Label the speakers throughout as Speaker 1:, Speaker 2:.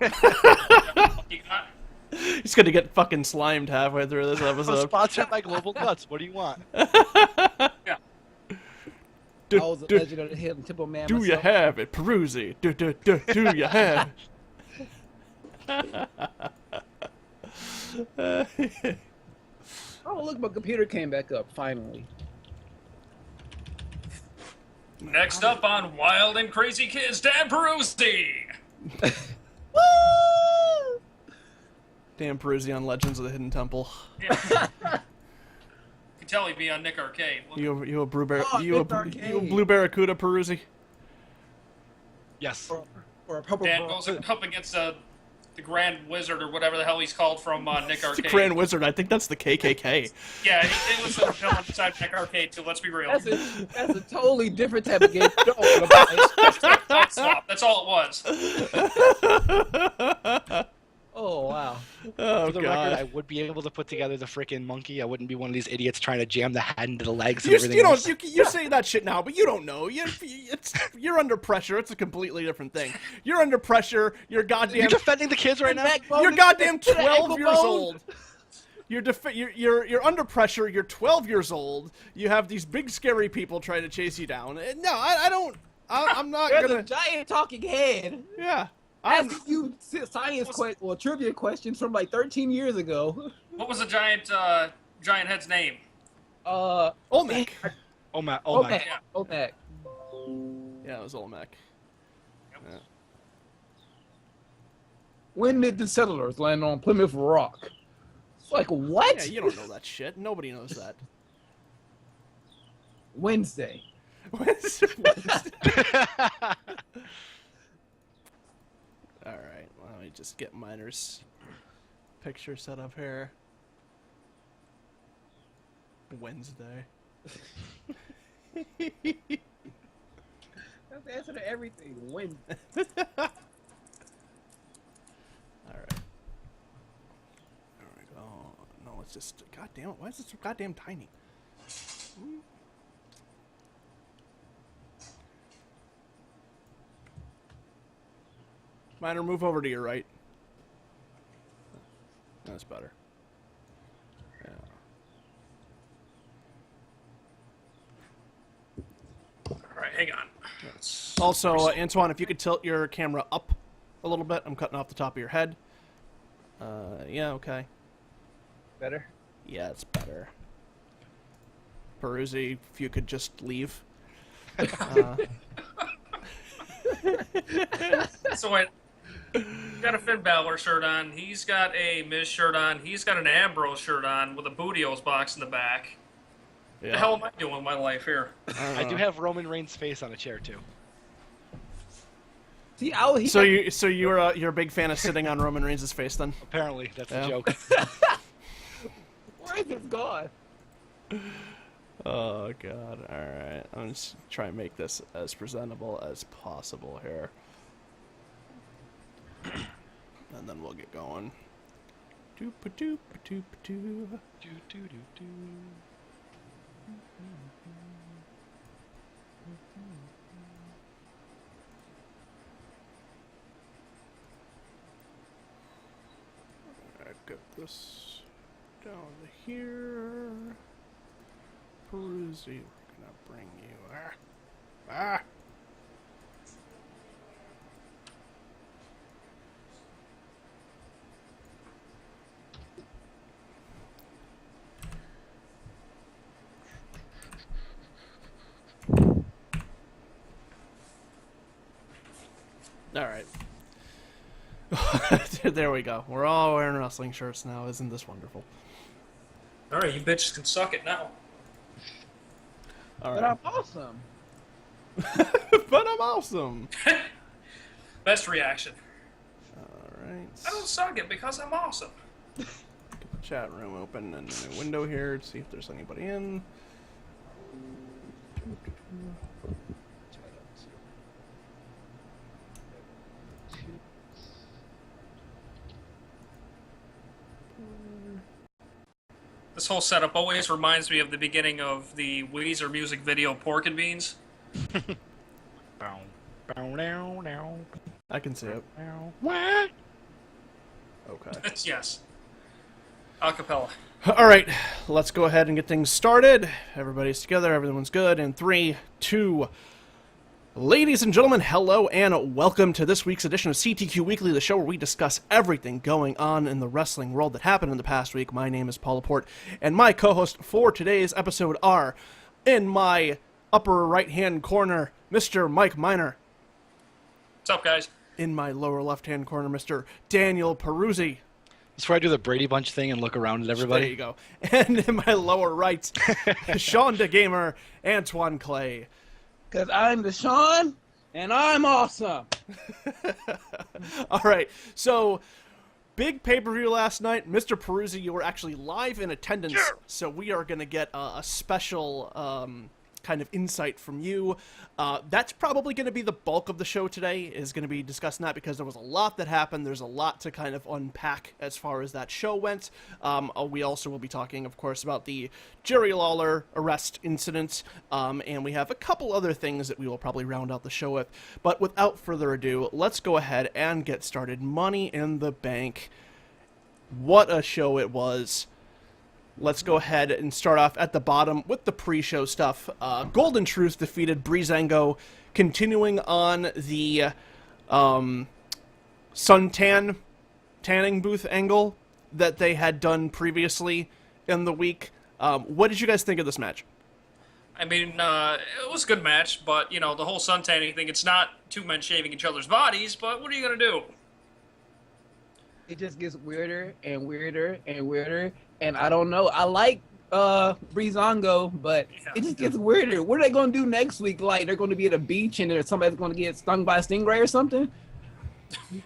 Speaker 1: You got?
Speaker 2: He's gonna get fucking slimed halfway through this
Speaker 3: I'm
Speaker 2: episode.
Speaker 3: sponsored by Global Nuts. What do you want?
Speaker 1: Yeah.
Speaker 2: Do,
Speaker 4: I was a
Speaker 2: do,
Speaker 4: legend of the hidden temple man
Speaker 2: do you
Speaker 4: myself.
Speaker 2: have it, Peruzzi? Do you have it?
Speaker 4: Oh, look, my computer came back up, finally.
Speaker 1: Next up on Wild and Crazy Kids, Dan Peruzzi.
Speaker 4: Woo!
Speaker 2: Damn Peruzzi on Legends of the Hidden Temple.
Speaker 1: Yeah. You can tell he'd be on Nick Arcade. Look,
Speaker 2: You a blue bar
Speaker 4: Oh,
Speaker 2: you
Speaker 4: Nick
Speaker 2: a
Speaker 4: Arcade.
Speaker 2: blue barracuda Peruzzi?
Speaker 3: Yes.
Speaker 4: Or a purple
Speaker 1: Dan
Speaker 4: bra-
Speaker 1: goes up against the Grand Wizard or whatever the hell he's called from Nick
Speaker 2: The
Speaker 1: Arcade.
Speaker 2: Grand Wizard, I think that's the KKK.
Speaker 1: Yeah, he was the villain inside Nick Arcade too. Let's be real.
Speaker 4: That's a totally different type of game. Don't worry about it.
Speaker 1: Side swap. That's all it was.
Speaker 4: Oh, wow.
Speaker 2: Oh
Speaker 3: For the
Speaker 2: god.
Speaker 3: record, I would be able to put together the freaking monkey. I wouldn't be one of these idiots trying to jam the head into the legs and
Speaker 2: You,
Speaker 3: everything
Speaker 2: you don't.
Speaker 3: else.
Speaker 2: You say that shit now, but you don't know. You're under pressure. It's a completely different thing. You're under pressure. You're goddamn.
Speaker 3: You're defending the kids right now?
Speaker 4: Backbone
Speaker 2: You're
Speaker 4: to
Speaker 2: goddamn
Speaker 4: the
Speaker 2: 12
Speaker 4: ankle
Speaker 2: years
Speaker 4: bone.
Speaker 2: old. You're under pressure. You're 12 years old. You have these big scary people trying to chase you down. No, I don't. I'm not
Speaker 4: There's
Speaker 2: gonna.
Speaker 4: a giant talking head.
Speaker 2: Yeah. I'm.
Speaker 4: Asking you trivia questions from like 13 years ago.
Speaker 1: What was the giant head's name?
Speaker 2: Olmec.
Speaker 3: Oh my!
Speaker 4: Omac.
Speaker 1: Yeah.
Speaker 4: Omac.
Speaker 2: Yeah, it was Olmec. Yeah.
Speaker 4: When did the settlers land on Plymouth Rock? It's like, what?
Speaker 2: Yeah, you don't know that shit. Nobody knows that.
Speaker 4: Wednesday.
Speaker 2: Wednesday. All right, well, let me just get Miner's picture set up here. Wednesday.
Speaker 4: That's the answer to everything. Wednesday.
Speaker 2: All right. There we go. No, it's just. God damn it! Why is this so goddamn tiny? Miner, move over to your right. That's better. Yeah.
Speaker 1: All right, hang on.
Speaker 2: Also, Antoine, if you could tilt your camera up a little bit. I'm cutting off the top of your head. Yeah, okay.
Speaker 4: Better?
Speaker 2: Yeah, it's better. Peruzzi, if you could just leave.
Speaker 1: So wait, he's got a Finn Balor shirt on. He's got a Miz shirt on. He's got an Ambrose shirt on with a Bootios box in the back.
Speaker 2: Yeah.
Speaker 1: What the hell am I doing with my life here?
Speaker 3: I do have Roman Reigns' face on a chair too.
Speaker 4: See,
Speaker 2: So you're a big fan of sitting on Roman Reigns' face then?
Speaker 3: Apparently, that's
Speaker 2: Yeah.
Speaker 3: the joke.
Speaker 4: where is this gone?
Speaker 2: Oh god! All right, I'm just trying to make this as presentable as possible here, and then we'll get going. Doop a doop a doop a doo.
Speaker 3: Do, do, do, do.
Speaker 2: I get this down to here. Peruzzi, we're gonna bring you. Ah! All right. There we go. We're all wearing wrestling shirts now. Isn't this wonderful?
Speaker 1: All right, you bitches can suck it now.
Speaker 2: All
Speaker 4: But
Speaker 2: right.
Speaker 4: I'm awesome.
Speaker 2: But I'm awesome.
Speaker 1: Best reaction.
Speaker 2: All right.
Speaker 1: I don't suck it because I'm awesome.
Speaker 2: Get the chat room open and a window here to see if there's anybody in.
Speaker 1: This whole setup always reminds me of the beginning of the Weezer music video Pork and Beans.
Speaker 3: Bow, bow, now, now,
Speaker 2: I can see it.
Speaker 3: now. What?
Speaker 2: Okay.
Speaker 1: Yes. Acapella.
Speaker 2: All right, let's go ahead and get things started. Everybody's together, everyone's good. In 3, 2. Ladies and gentlemen, hello and welcome to this week's edition of CTQ Weekly, the show where we discuss everything going on in the wrestling world that happened in the past week. My name is Paul Laporte, and my co-host for today's episode are, in my upper right-hand corner, Mr. Mike Miner.
Speaker 1: What's up, guys?
Speaker 2: In my lower left-hand corner, Mr. Daniel Peruzzi.
Speaker 3: That's where I do the Brady Bunch thing and look around at everybody.
Speaker 2: There you go. And in my lower right, Sean the Gamer, Antoine Clay.
Speaker 4: Because I'm the Sean, and I'm awesome.
Speaker 2: All right, so big pay-per-view last night. Mr. Peruzzi, you were actually live in attendance, so we are going to get a special kind of insight from you. That's probably going to be the bulk of the show today, is going to be discussing that, because there was a lot that happened. There's a lot to kind of unpack as far as that show went. We also will be talking, of course, about the Jerry Lawler arrest incident, and we have a couple other things that we will probably round out the show with. But without further ado, let's go ahead and get started. Money in the Bank. What a show it was. Let's go ahead and start off at the bottom with the pre-show stuff. Golden Truth defeated Breezango, continuing on the suntan tanning booth angle that they had done previously in the week. What did you guys think of this match?
Speaker 1: I mean, it was a good match, but, you know, the whole suntanning thing, it's not two men shaving each other's bodies, but what are you going to do?
Speaker 4: It just gets weirder and weirder and weirder, and I don't know. I like Breezango, but it just gets weirder. What are they going to do next week? Like, they're going to be at a beach and there's somebody's going to get stung by a stingray or something?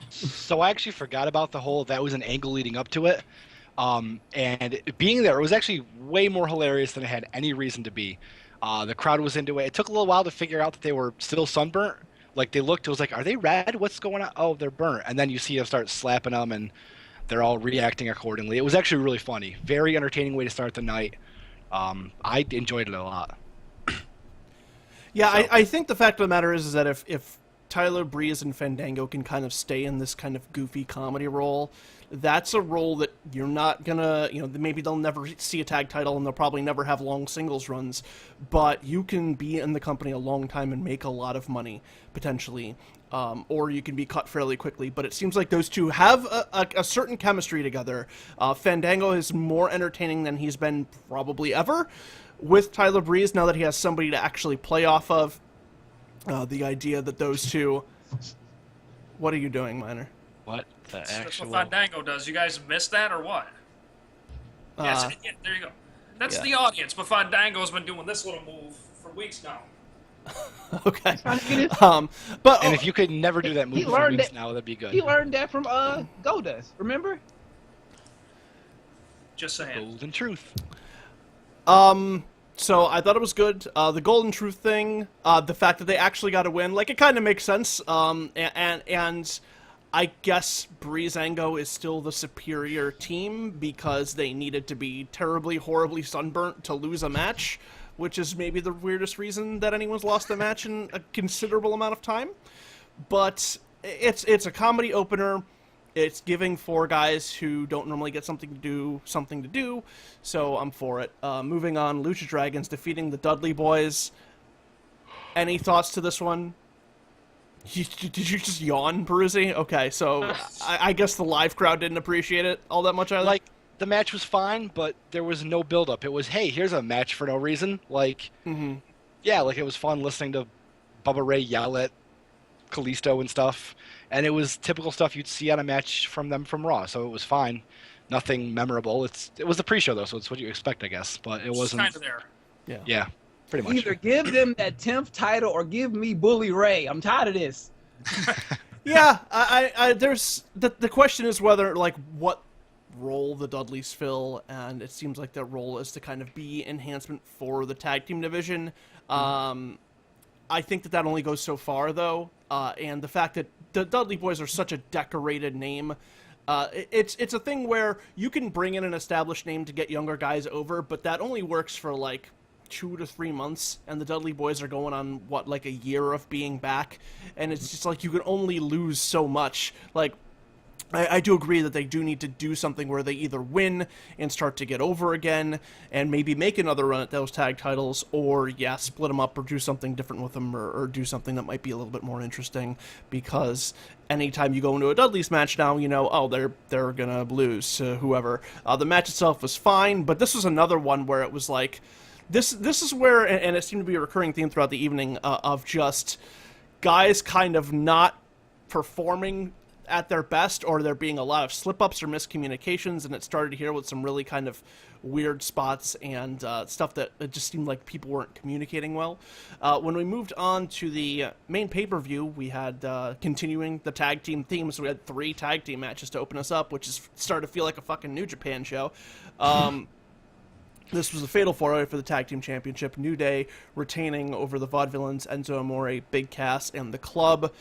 Speaker 3: So I actually forgot about the whole, that was an angle leading up to it. And being there, it was actually way more hilarious than it had any reason to be. The crowd was into it. It took a little while to figure out that they were still sunburnt. Like, they looked, it was like, are they red? What's going on? Oh, they're burnt. And then you see them start slapping them, and they're all reacting accordingly. It was actually really funny. Very entertaining way to start the night. I enjoyed it a lot.
Speaker 2: Yeah, so. I think the fact of the matter is that if Tyler Breeze and Fandango can kind of stay in this kind of goofy comedy role, that's a role that you're not gonna, maybe they'll never see a tag title and they'll probably never have long singles runs, but you can be in the company a long time and make a lot of money, potentially, or you can be cut fairly quickly. But it seems like those two have a certain chemistry together. Fandango is more entertaining than he's been probably ever with Tyler Breeze, now that he has somebody to actually play off of. The idea that those two... What are you doing, Miner?
Speaker 3: What the
Speaker 1: That's
Speaker 3: actual...
Speaker 1: what Fandango does. You guys missed that or what? Yes, yeah, there you go. That's the audience, but Fandango's been doing this little move for weeks now.
Speaker 2: Okay.
Speaker 3: But and if you could never do that move for weeks now, that'd be good.
Speaker 4: He learned that from Goldust, remember?
Speaker 1: Just saying.
Speaker 3: Golden Truth.
Speaker 2: So I thought it was good. The Golden Truth thing, the fact that they actually got a win, like, it kind of makes sense. And I guess Breezango is still the superior team because they needed to be terribly, horribly sunburnt to lose a match, which is maybe the weirdest reason that anyone's lost a match in a considerable amount of time. But it's a comedy opener. It's giving four guys who don't normally get something to do, so I'm for it. Moving on, Lucha Dragons defeating the Dudley Boys. Any thoughts to this one? Did you just yawn, Peruzzi? Okay, so I guess the live crowd didn't appreciate it all that much either?
Speaker 3: Like, the match was fine, but there was no build-up. It was, hey, here's a match for no reason. Like, yeah, like, it was fun listening to Bubba Ray yell at Kalisto and stuff. And it was typical stuff you'd see on a match from them from Raw, so it was fine. Nothing memorable. It was the pre-show, though, so it's what you expect, I guess. But it wasn't...
Speaker 1: kind of there.
Speaker 3: Yeah, pretty much.
Speaker 4: Either give them that 10th title or give me Bully Ray. I'm tired of this.
Speaker 2: Yeah, I there's... The question is whether, like, what role the Dudleys fill, and it seems like their role is to kind of be enhancement for the tag team division. I think that only goes so far, though, and the fact that the Dudley Boys are such a decorated name, it's a thing where you can bring in an established name to get younger guys over, but that only works for, like, 2 to 3 months, and the Dudley Boys are going on, like a year of being back, and it's just like you can only lose so much. Like, I do agree that they do need to do something where they either win and start to get over again and maybe make another run at those tag titles, or, yeah, split them up or do something different with them, or do something that might be a little bit more interesting, because anytime you go into a Dudley's match now, you know, oh, they're gonna lose to whoever. The match itself was fine, but this was another one where it was like, this is where, and it seemed to be a recurring theme throughout the evening, of just guys kind of not performing at their best, or there being a lot of slip-ups or miscommunications, and it started here with some really kind of weird spots and stuff that it just seemed like people weren't communicating well. When we moved on to the main pay-per-view, we had continuing the tag team theme, so we had 3 tag team matches to open us up, which is started to feel like a fucking New Japan show. This was a fatal 4-way for the Tag Team Championship. New Day retaining over the Vaudevillains, Enzo Amore, Big Cass, and the Club.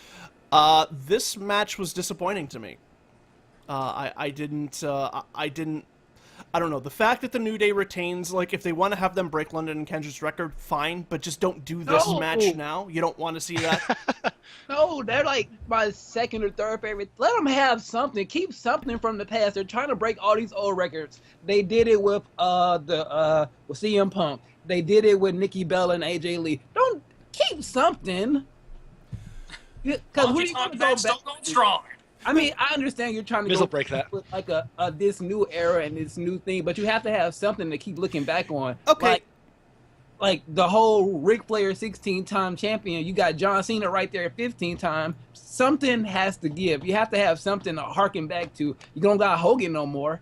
Speaker 2: This match was disappointing to me. I don't know. The fact that the New Day retains, like, if they want to have them break London and Kendra's record, fine, but just don't do this match now. You don't want to see that.
Speaker 4: No, they're like my second or third favorite. Let them have something. Keep something from the past. They're trying to break all these old records. They did it with with CM Punk. They did it with Nikki Bella and AJ Lee. Don't keep something. Because we're going to go back.
Speaker 1: Still going strong.
Speaker 4: I mean, I understand you're trying to go
Speaker 3: break that
Speaker 4: with like this new era and this new thing, but you have to have something to keep looking back on.
Speaker 2: Okay.
Speaker 4: Like the whole Ric Flair 16-time champion, you got John Cena right there at 15-time. Something has to give. You have to have something to harken back to. You don't got Hogan no more.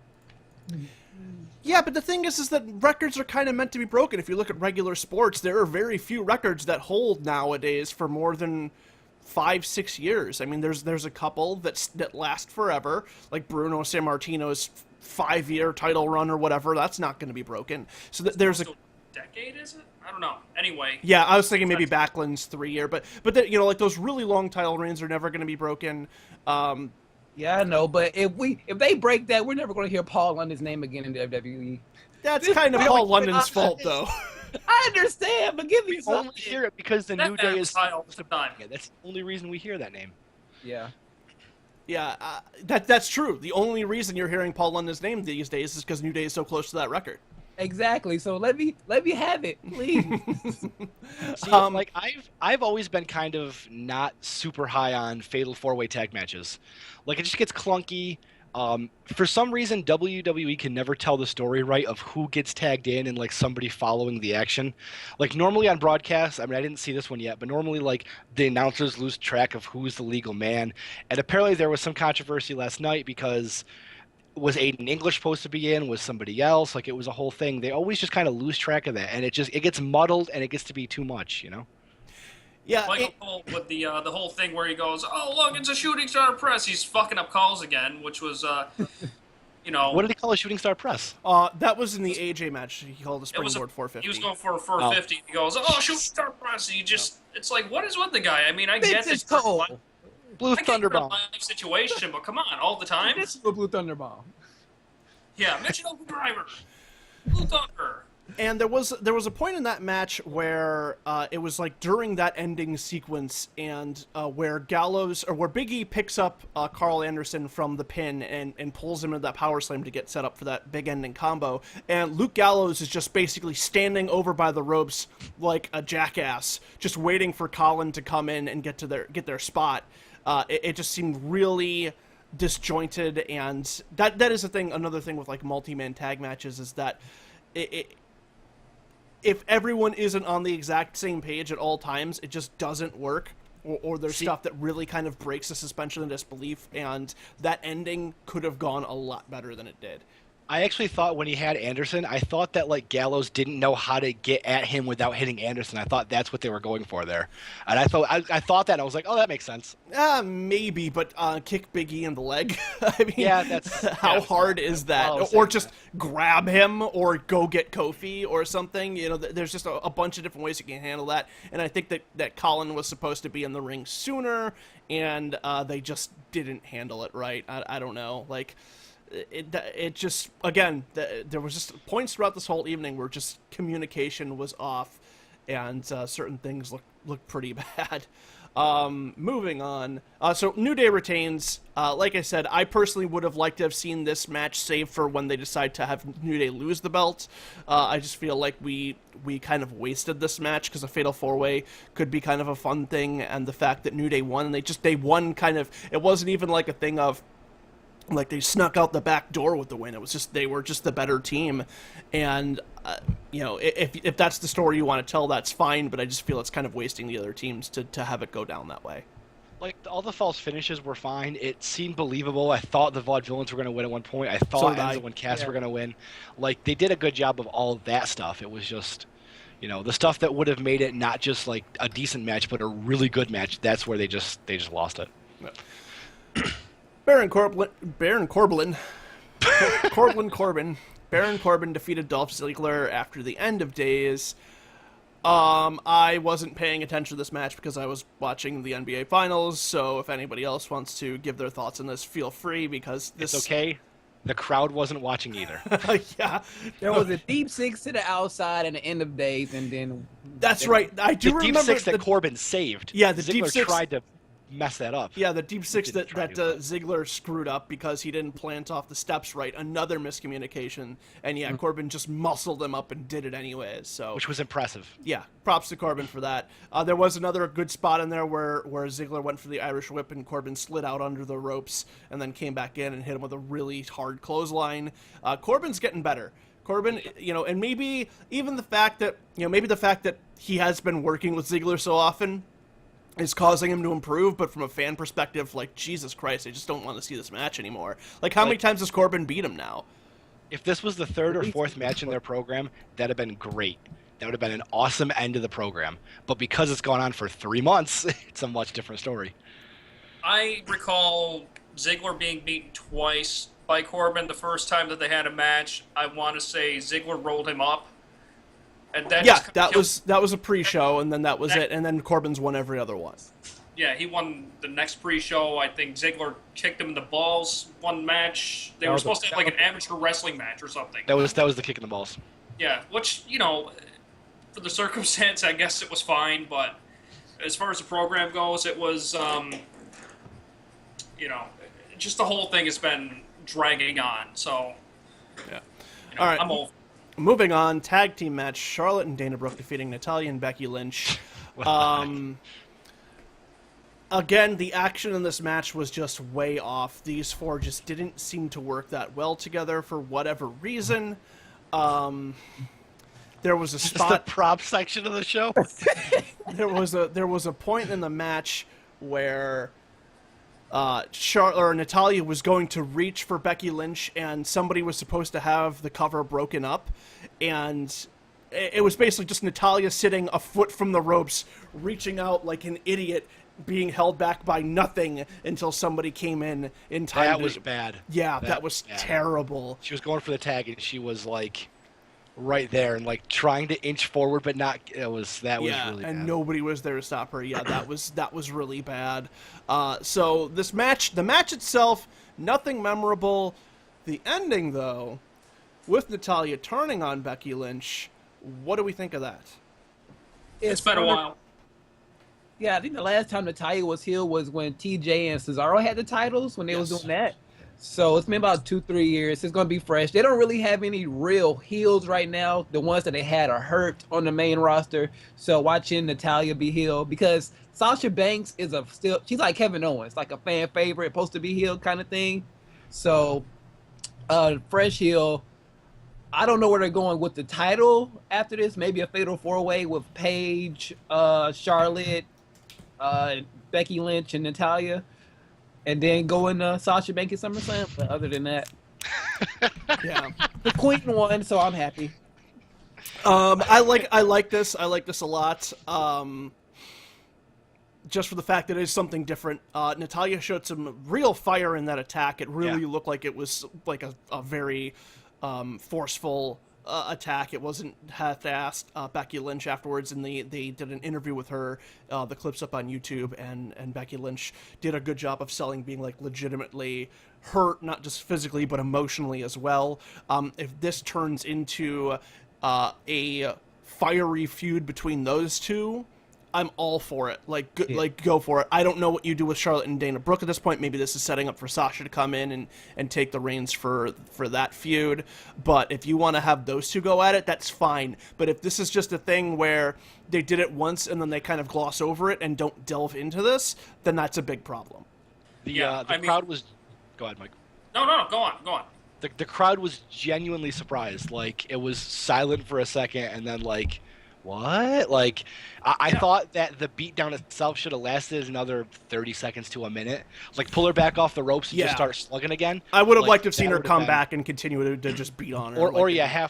Speaker 2: Yeah, but the thing is that records are kind of meant to be broken. If you look at regular sports, there are very few records that hold nowadays for more than 5-6 years. I mean, there's a couple that last forever, like Bruno Sammartino's 5-year title run or whatever. That's not going to be broken. So there's a
Speaker 1: decade, is it? I don't know. Anyway.
Speaker 2: Yeah, I was thinking maybe Backlund's 3-year, but you know, like those really long title reigns are never going to be broken.
Speaker 4: Yeah, I know, but if they break that, we're never going to hear Paul London's name again in WWE.
Speaker 2: That's kind of Paul London's fault, though.
Speaker 4: I understand, but give me something.
Speaker 3: We only hear it because the New Day is
Speaker 1: title time.
Speaker 3: Yeah, that's the only reason we hear that name.
Speaker 4: Yeah.
Speaker 2: Yeah, that's true. The only reason you're hearing Paul London's name these days is because New Day is so close to that record.
Speaker 4: Exactly. So let me have it, please.
Speaker 3: See, like I've always been kind of not super high on fatal 4-way tag matches. Like, it just gets clunky. For some reason, WWE can never tell the story right of who gets tagged in and like somebody following the action. Like, normally on broadcasts, I mean, I didn't see this one yet, but normally like the announcers lose track of who's the legal man. And apparently there was some controversy last night because was Aiden English supposed to be in? Was somebody else? Like, it was a whole thing. They always just kind of lose track of that, and it gets muddled and it gets to be too much, you know?
Speaker 2: Yeah,
Speaker 1: Michael Cole with the whole thing where he goes, "Oh, look, it's a shooting star press." He's fucking up calls again, which was, you know.
Speaker 3: What did he call a shooting star press?
Speaker 2: That was in the AJ match. He called a springboard 450.
Speaker 1: He was going for a 450. He goes, "Oh, shooting star press." And he just, it's like, what is with the guy? I mean, I get this.
Speaker 3: Blue Thunderbomb.
Speaker 1: Life situation, but come on, all the time.
Speaker 4: This is a Blue Thunderbomb.
Speaker 1: Yeah, Mitchell Driver, Blue Thunder.
Speaker 2: And there was a point in that match where it was like during that ending sequence, and where Big E picks up Carl Anderson from the pin and pulls him into that power slam to get set up for that big ending combo. And Luke Gallows is just basically standing over by the ropes like a jackass, just waiting for Colin to come in and get their spot. It just seemed really disjointed, and that is the thing. Another thing with like multi-man tag matches is that if everyone isn't on the exact same page at all times, it just doesn't work, or there's stuff that really kind of breaks the suspension of disbelief, and that ending could have gone a lot better than it did.
Speaker 3: I actually thought when he had Anderson, I thought that like Gallows didn't know how to get at him without hitting Anderson. I thought that's what they were going for there, and I thought that, and I was like, oh, that makes sense.
Speaker 2: Maybe, but kick Big E in the leg. I mean,
Speaker 3: yeah, that's
Speaker 2: how hard is that? Or just grab him, or go get Kofi or something. You know, there's just a bunch of different ways you can handle that. And I think that Colin was supposed to be in the ring sooner, and they just didn't handle it right. I don't know, like. It just, again, there was just points throughout this whole evening where just communication was off, and certain things looked pretty bad. Moving on. So New Day retains. Like I said, I personally would have liked to have seen this match saved for when they decide to have New Day lose the belt. I just feel like we kind of wasted this match because a Fatal 4-Way could be kind of a fun thing, and the fact that New Day won, and they won kind of, it wasn't even like a thing of like they snuck out the back door with the win. It was just they were just the better team, and if that's the story you want to tell, that's fine. But I just feel it's kind of wasting the other teams to have it go down that way.
Speaker 3: Like, all the false finishes were fine. It seemed believable. I thought the Vaudevillains were going to win at one point. I thought Enzo and Cass were going to win. Like, they did a good job of all of that stuff. It was just, the stuff that would have made it not just like a decent match, but a really good match. That's where they just lost it.
Speaker 2: Yeah. Baron Corbin defeated Dolph Ziggler after the end of days. I wasn't paying attention to this match because I was watching the NBA Finals, so if anybody else wants to give their thoughts on this, feel free, because this...
Speaker 3: It's okay. The crowd wasn't watching either.
Speaker 2: Yeah.
Speaker 4: There was a deep six to the outside at the end of days, and then...
Speaker 2: That's right. I do remember...
Speaker 3: The deep six that Corbin saved.
Speaker 2: Yeah, the
Speaker 3: Ziggler
Speaker 2: deep six...
Speaker 3: tried to mess that up.
Speaker 2: Yeah, the deep six that Ziggler screwed up because he didn't plant off the steps right. Another miscommunication. And yeah, Corbin just muscled him up and did it anyways. So,
Speaker 3: which was impressive.
Speaker 2: Yeah, props to Corbin for that. There was another good spot in there where Ziggler went for the Irish whip and Corbin slid out under the ropes and then came back in and hit him with a really hard clothesline. Corbin's getting better. Corbin, and maybe even the fact that, he has been working with Ziggler so often is causing him to improve, but from a fan perspective, like, Jesus Christ, I just don't want to see this match anymore. Like, how many times has Corbin beat him now?
Speaker 3: If this was the third or fourth match in their program, that'd have been great. That would have been an awesome end to the program. But because it's gone on for 3 months, it's a much different story.
Speaker 1: I recall Ziggler being beaten twice by Corbin. The first time that they had a match, I want to say Ziggler rolled him up. And that
Speaker 2: was a pre-show, and then that was it, and then Corbin's won every other one.
Speaker 1: Yeah, he won the next pre-show. I think Ziggler kicked him in the balls one match. They were supposed to have like an amateur wrestling match or something.
Speaker 3: That was the kick in the balls.
Speaker 1: Yeah, which, for the circumstance, I guess it was fine, but as far as the program goes, it was, just the whole thing has been dragging on, so...
Speaker 2: Yeah. All right.
Speaker 1: I'm over.
Speaker 2: Moving on, tag team match, Charlotte and Dana Brooke defeating Natalya and Becky Lynch. Again, the action in this match was just way off. These four just didn't seem to work that well together for whatever reason. There was a spot...
Speaker 3: Just the prop section of the show?
Speaker 2: There was a point in the match where... Natalya was going to reach for Becky Lynch, and somebody was supposed to have the cover broken up, and it was basically just Natalya sitting a foot from the ropes, reaching out like an idiot, being held back by nothing until somebody came in time.
Speaker 3: That was bad.
Speaker 2: Yeah, that was bad. Terrible.
Speaker 3: She was going for the tag, and she was like right there and like trying to inch forward, but not. That was really bad.
Speaker 2: And nobody was there to stop her. Yeah, that was really bad. So this match, the match itself, nothing memorable. The ending, though, with Natalya turning on Becky Lynch, what do we think of that?
Speaker 1: It's been a while.
Speaker 4: Yeah, I think the last time Natalya was heel was when TJ and Cesaro had the titles, when they was doing that. So it's been about 2-3 years. It's going to be fresh. They don't really have any real heels right now. The ones that they had are hurt on the main roster. So watching Natalya be heel, because Sasha Banks is she's like Kevin Owens, like a fan favorite, supposed to be heel kind of thing. So fresh heel. I don't know where they're going with the title after this. Maybe a fatal 4-way with Paige, Charlotte, Becky Lynch, and Natalya. And then go in Sasha Banks at SummerSlam. But other than that, yeah, the Queen won, so I'm happy.
Speaker 2: I like this. I like this a lot. Just for the fact that it is something different. Natalya showed some real fire in that attack. It really looked like it was like a very forceful attack. It wasn't half-assed. Becky Lynch afterwards, and they did an interview with her. The clip's up on YouTube, and Becky Lynch did a good job of selling being like legitimately hurt, not just physically but emotionally as well. If this turns into a fiery feud between those two, I'm all for it. Like,
Speaker 4: Yeah.
Speaker 2: like go for it. I don't know what you do with Charlotte and Dana Brooke at this point. Maybe this is setting up for Sasha to come in and take the reins for that feud. But if you want to have those two go at it, that's fine. But if this is just a thing where they did it once and then they kind of gloss over it and don't delve into this, then that's a big problem.
Speaker 3: The crowd was. Go ahead, Mike.
Speaker 1: No, go on.
Speaker 3: The crowd was genuinely surprised. Like, it was silent for a second, and then like, what? Like, I thought that the beatdown itself should have lasted another 30 seconds to a minute. Like, pull her back off the ropes and just start slugging again.
Speaker 2: I would have
Speaker 3: Like,
Speaker 2: liked to have seen
Speaker 3: that
Speaker 2: her
Speaker 3: would have
Speaker 2: come
Speaker 3: been-
Speaker 2: back and continue to just beat on her.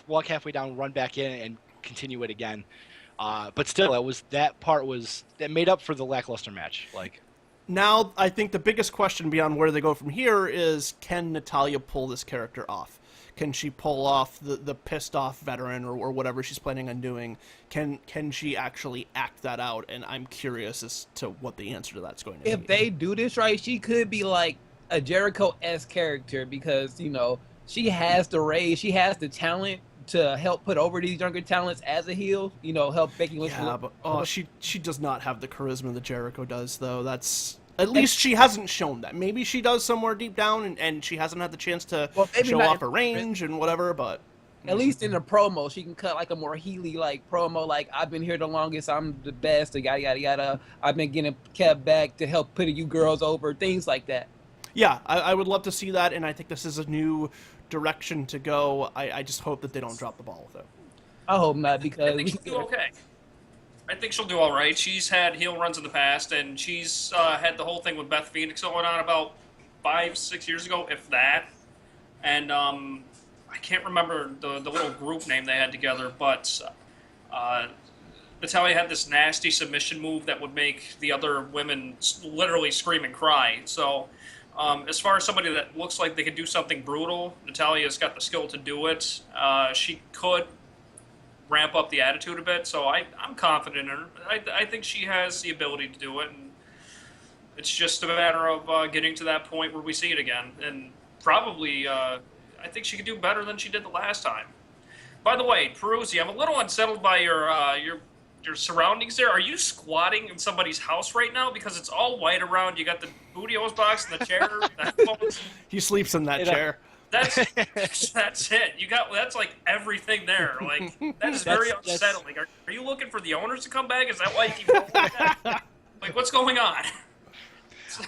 Speaker 3: Walk halfway down, run back in, and continue it again. But still, that made up for the lackluster match. Like,
Speaker 2: Now, I think the biggest question beyond where they go from here is, can Natalya pull this character off? Can she pull off the pissed off veteran or whatever she's planning on doing? Can she actually act that out? And I'm curious as to what the answer to that's going to be.
Speaker 4: If they do this right, she could be like a Jericho-esque character because, you know, she has the rage, she has the talent to help put over these younger talents as a heel, you know, help Becky Lynch.
Speaker 2: Yeah, but she does not have the charisma that Jericho does, though. That's at least she hasn't shown that. Maybe she does somewhere deep down, and she hasn't had the chance to
Speaker 4: maybe
Speaker 2: show
Speaker 4: not
Speaker 2: off her range and whatever. But
Speaker 4: at least in the promo, she can cut like a more Healy like promo, like I've been here the longest, I'm the best, yada yada yada. I've been getting kept back to help put you girls over, things like that.
Speaker 2: yeah, I would love to see that, and I think this is a new direction to go. I just hope that they don't drop the ball with it.
Speaker 4: I hope not
Speaker 1: I
Speaker 4: because
Speaker 1: think she'll do okay. I think she'll do all right. She's had heel runs in the past, and she's had the whole thing with Beth Phoenix going on about 5-6 years ago, if that. And I can't remember the little group name they had together, but Natalya had this nasty submission move that would make the other women literally scream and cry. So as far as somebody that looks like they could do something brutal, Natalya's got the skill to do it. She could ramp up the attitude a bit, so I'm confident in her. I think she has the ability to do it, and it's just a matter of getting to that point where we see it again. And probably, I think she could do better than she did the last time. By the way, Peruzzi, I'm a little unsettled by your surroundings there. Are you squatting in somebody's house right now? Because it's all white around. You got the Budios box and the chair. The headphones.
Speaker 2: He sleeps in that chair.
Speaker 1: That's it. That's like everything there. Like that is very unsettling. Are you looking for the owners to come back? Is that why you keep going like that? Like what's going on?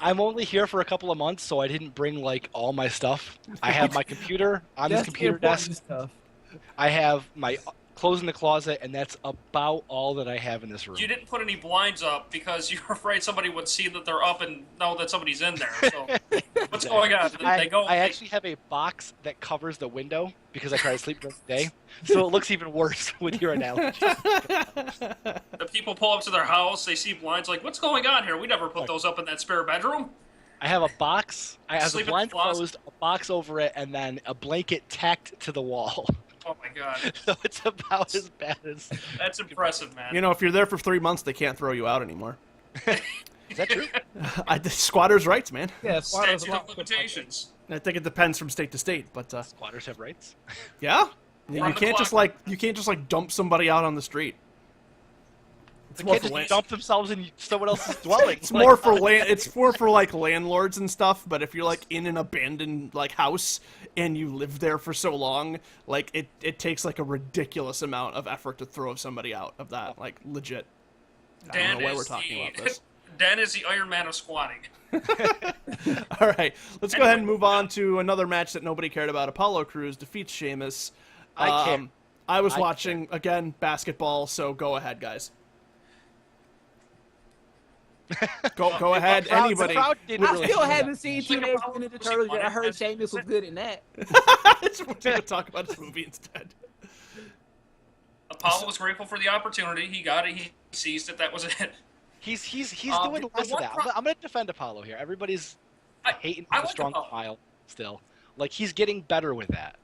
Speaker 3: I'm only here for a couple of months, so I didn't bring like all my stuff. I have my computer on this computer desk.
Speaker 4: Stuff.
Speaker 3: I have my clothes in the closet, and that's about all that I have in this room.
Speaker 1: You didn't put any blinds up because you're afraid somebody would see that they're up and know that somebody's in there. So what's going on?
Speaker 3: I actually have a box that covers the window because I try to sleep during the day, so it looks even worse with your analogy.
Speaker 1: The people pull up to their house, they see blinds, like, what's going on here? We never put those up in that spare bedroom.
Speaker 3: I have a box. I have
Speaker 1: Sleep
Speaker 3: the
Speaker 1: in the
Speaker 3: blind
Speaker 1: closet.
Speaker 3: closed, a box over it, and then a blanket tacked to the wall.
Speaker 1: Oh my god,
Speaker 3: So it's about as bad as.
Speaker 1: that's impressive, man.
Speaker 2: You know, if you're there for 3 months, they can't throw you out anymore.
Speaker 3: Is that true?
Speaker 2: Squatters' rights, man.
Speaker 4: Yeah,
Speaker 1: Statute of limitations.
Speaker 2: I think it depends from state to state, but
Speaker 3: Squatters have rights.
Speaker 2: yeah, you
Speaker 1: Run the
Speaker 2: can't
Speaker 1: clock.
Speaker 2: just like dump somebody out on the street.
Speaker 3: They
Speaker 2: more
Speaker 3: can't
Speaker 2: for
Speaker 3: just
Speaker 2: land-
Speaker 3: dump themselves in someone else's dwelling.
Speaker 2: It's more for land. It's more for like landlords and stuff. But if you're like in an abandoned like house and you live there for so long, like it takes like a ridiculous amount of effort to throw somebody out of that. Like legit. I don't know why we're talking about this.
Speaker 1: Dan is the Iron Man of squatting.
Speaker 2: All right, let's go ahead and move on to another match that nobody cared about. Apollo Crews defeats Sheamus.
Speaker 3: I care.
Speaker 2: I was
Speaker 3: I
Speaker 2: watching again basketball, so go ahead, guys. Go ahead,
Speaker 3: crowd- the
Speaker 2: anybody.
Speaker 3: crowd didn't
Speaker 4: I
Speaker 3: really
Speaker 4: still
Speaker 3: see that.
Speaker 4: haven't seen Teenage Mutant Ninja Turtles yet. I heard Sheamus was good in that.
Speaker 2: We're gonna talk about this movie instead.
Speaker 1: Apollo was grateful for the opportunity. He got it. He seized it. That was it.
Speaker 3: He's doing
Speaker 1: the
Speaker 3: less of
Speaker 1: one
Speaker 3: that.
Speaker 1: pro-
Speaker 3: I'm going to defend Apollo here. Everybody's hating
Speaker 1: I
Speaker 3: the
Speaker 1: like
Speaker 3: strong
Speaker 1: Apollo.
Speaker 3: smile still. Like, he's getting better with that.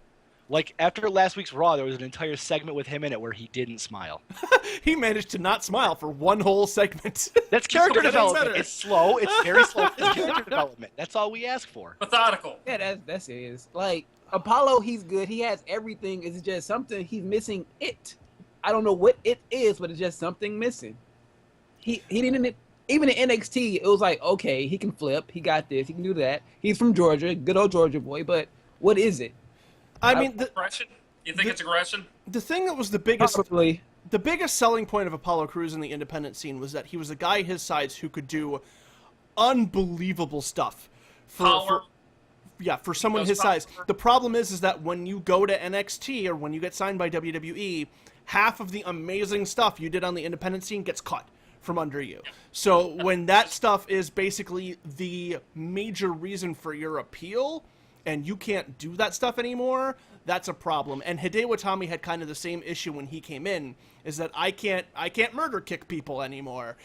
Speaker 3: Like, after last week's Raw, there was an entire segment with him in it where he didn't smile.
Speaker 2: He managed to not smile for one whole segment.
Speaker 3: That's character
Speaker 2: Getting
Speaker 3: development.
Speaker 2: better.
Speaker 3: It's slow. It's very slow. It's character development. That's all we ask for.
Speaker 1: Methodical.
Speaker 4: Yeah, that's it. Like Apollo, he's good. He has everything. It's just something he's missing. I don't know what it is, but it's just something missing. he didn't even in NXT. It was like, okay, he can flip, he got this, he can do that. He's from Georgia, good old Georgia boy. But what is it?
Speaker 2: I mean,
Speaker 1: Aggression? You think it's aggression?
Speaker 2: the thing that was the biggest
Speaker 4: Probably.
Speaker 2: the biggest selling point of Apollo Crews in the independent scene was that he was a guy his size who could do unbelievable stuff.
Speaker 1: Power.
Speaker 2: For someone
Speaker 1: Does
Speaker 2: his
Speaker 1: power.
Speaker 2: size. The problem is that when you go to NXT or when you get signed by WWE, half of the amazing stuff you did on the independent scene gets cut from under you. So when that stuff is basically the major reason for your appeal, and you can't do that stuff anymore, that's a problem. And Hideo Itami had kind of the same issue when he came in, is that I can't murder kick people anymore.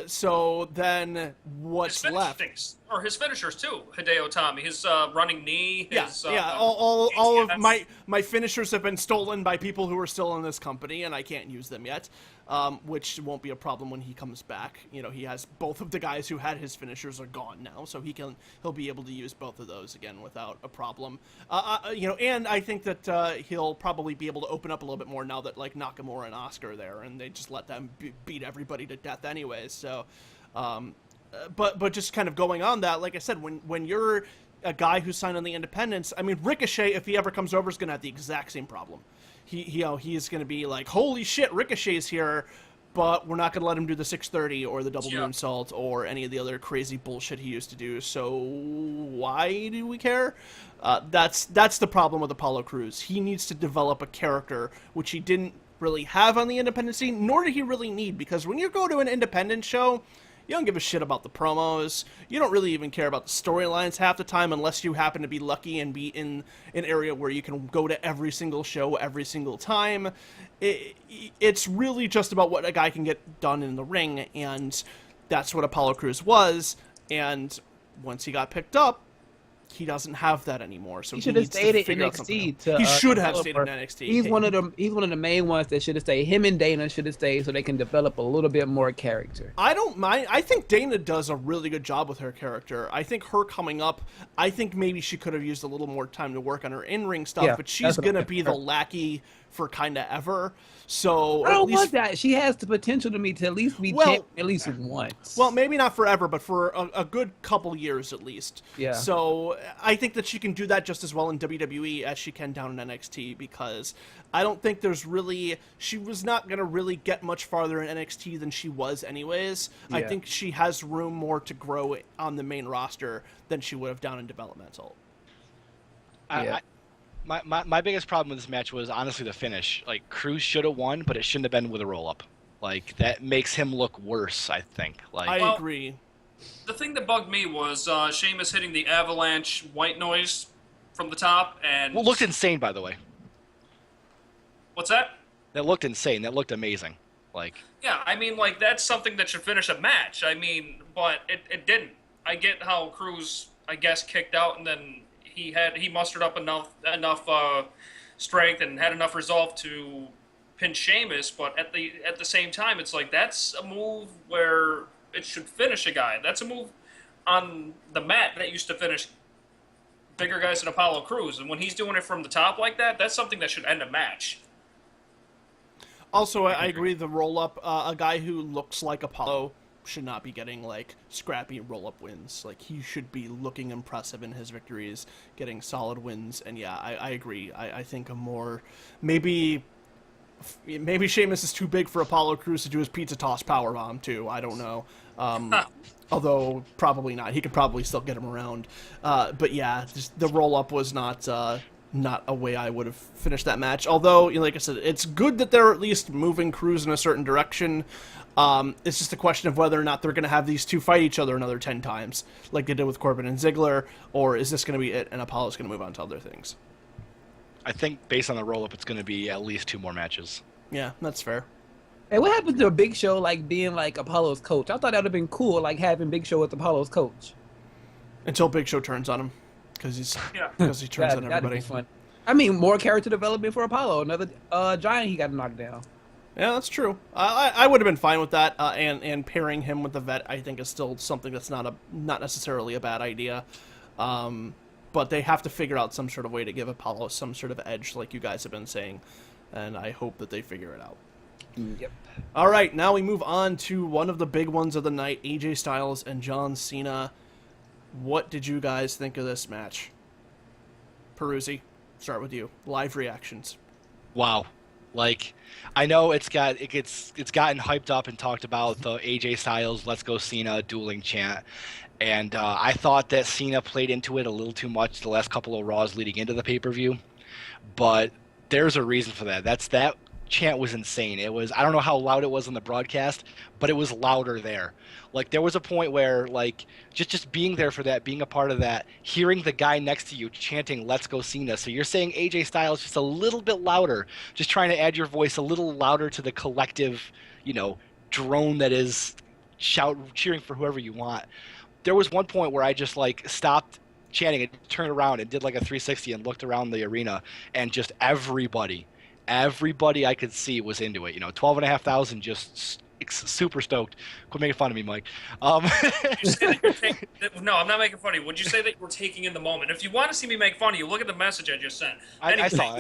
Speaker 2: So then what's left?
Speaker 1: His finishers too. Hideo Itami, his running knee. His,
Speaker 2: All of my finishers have been stolen by people who are still in this company, and I can't use them yet. Which won't be a problem when he comes back. You know, he has both of the guys who had his finishers are gone now, so he'll be able to use both of those again without a problem. And I think that he'll probably be able to open up a little bit more now that like Nakamura and Oscar are there, and they just let them beat everybody to death anyways. So, but just kind of going on that, like I said, when you're a guy who's signed on the independents, I mean, Ricochet, if he ever comes over, is going to have the exact same problem. He's going to be like, holy shit, Ricochet's here, but we're not going to let him do the 630 or the double moonsault or any of the other crazy bullshit he used to do. So why do we care? That's the problem with Apollo Crews. He needs to develop a character, which he didn't really have on the independent scene, nor did he really need, because when you go to an independent show, you don't give a shit about the promos. You don't really even care about the storylines half the time unless you happen to be lucky and be in an area where you can go to every single show every single time. It's really just about what a guy can get done in the ring, and that's what Apollo Crews was. And once he got picked up, he doesn't have that anymore. So
Speaker 4: he should have stayed at NXT.
Speaker 2: He should have stayed in NXT.
Speaker 4: He's one of the main ones that should have stayed. Him and Dana should have stayed so they can develop a little bit more character.
Speaker 2: I don't mind. I think Dana does a really good job with her character. I think her coming up, I think maybe she could have used a little more time to work on her in-ring stuff, but she's going to be the lackey for kind of ever. So
Speaker 4: I don't want that. She has the potential to me to at least be champ at least once.
Speaker 2: Well, maybe not forever, but for a good couple years at least.
Speaker 4: Yeah.
Speaker 2: So I think that she can do that just as well in WWE as she can down in NXT, because I don't think she was not going to really get much farther in NXT than she was anyways. Yeah. I think she has room more to grow on the main roster than she would have down in developmental.
Speaker 3: My biggest problem with this match was honestly the finish. Like, Crews should have won, but it shouldn't have been with a roll-up. Like, that makes him look worse, I think. Like,
Speaker 2: I agree.
Speaker 1: The thing that bugged me was Sheamus hitting the avalanche white noise from the top, and
Speaker 3: well, looked insane, by the way.
Speaker 1: What's that?
Speaker 3: That looked insane. That looked amazing. Like,
Speaker 1: yeah, I mean, like, that's something that should finish a match. I mean, but it didn't. I get how Crews, I guess, kicked out, and then he mustered up enough strength and had enough resolve to pin Sheamus, but at the same time, it's like that's a move where it should finish a guy. That's a move on the mat that used to finish bigger guys than Apollo Crews, and when he's doing it from the top like that, that's something that should end a match.
Speaker 2: Also, I agree. The roll-up, a guy who looks like Apollo should not be getting like scrappy roll-up wins. Like, he should be looking impressive in his victories, getting solid wins. And yeah, I agree. I think a more maybe Sheamus is too big for Apollo Crews to do his pizza toss powerbomb too. I don't know. Although probably not. He could probably still get him around. But yeah, just the roll-up was not a way I would have finished that match. Although, like I said, it's good that they're at least moving Crews in a certain direction. It's just a question of whether or not they're going to have these two fight each other another 10 times, like they did with Corbin and Ziggler, or is this going to be it and Apollo's going to move on to other things?
Speaker 3: I think based on the roll-up, it's going to be at least 2 more matches.
Speaker 2: Yeah, that's fair.
Speaker 4: Hey, what happened to a Big Show like being like Apollo's coach? I thought that would have been cool, like having Big Show with Apollo's coach.
Speaker 2: Until Big Show turns on him, because he turns on everybody.
Speaker 4: That'd be fun. I mean, more character development for Apollo. Another giant he got knocked down.
Speaker 2: Yeah, that's true. I would have been fine with that, and pairing him with the vet, I think, is still something that's not necessarily a bad idea. But they have to figure out some sort of way to give Apollo some sort of edge, like you guys have been saying, and I hope that they figure it out.
Speaker 4: Yep.
Speaker 2: All right, now we move on to one of the big ones of the night, AJ Styles and John Cena. What did you guys think of this match? Peruzzi, start with you. Live reactions.
Speaker 3: Wow. Like, I know it's gotten hyped up and talked about the AJ Styles "Let's Go Cena" dueling chant, and I thought that Cena played into it a little too much the last couple of Raws leading into the pay-per-view, but there's a reason for that. That chant was insane. It was, I don't know how loud it was on the broadcast, but it was louder there. Like, there was a point where, like, just being there for that, being a part of that, hearing the guy next to you chanting "Let's Go Cena." So you're saying AJ Styles just a little bit louder, just trying to add your voice a little louder to the collective, drone that is cheering for whoever you want. There was one point where I just, like, stopped chanting and turned around and did like a 360 and looked around the arena, and just everybody I could see was into it. 12,500 just super stoked. Quit making fun of me, Mike.
Speaker 1: No, I'm not making fun of you. Would you say that we're taking in the moment? If you want to see me make fun of you, look at the message I just sent.
Speaker 3: I saw.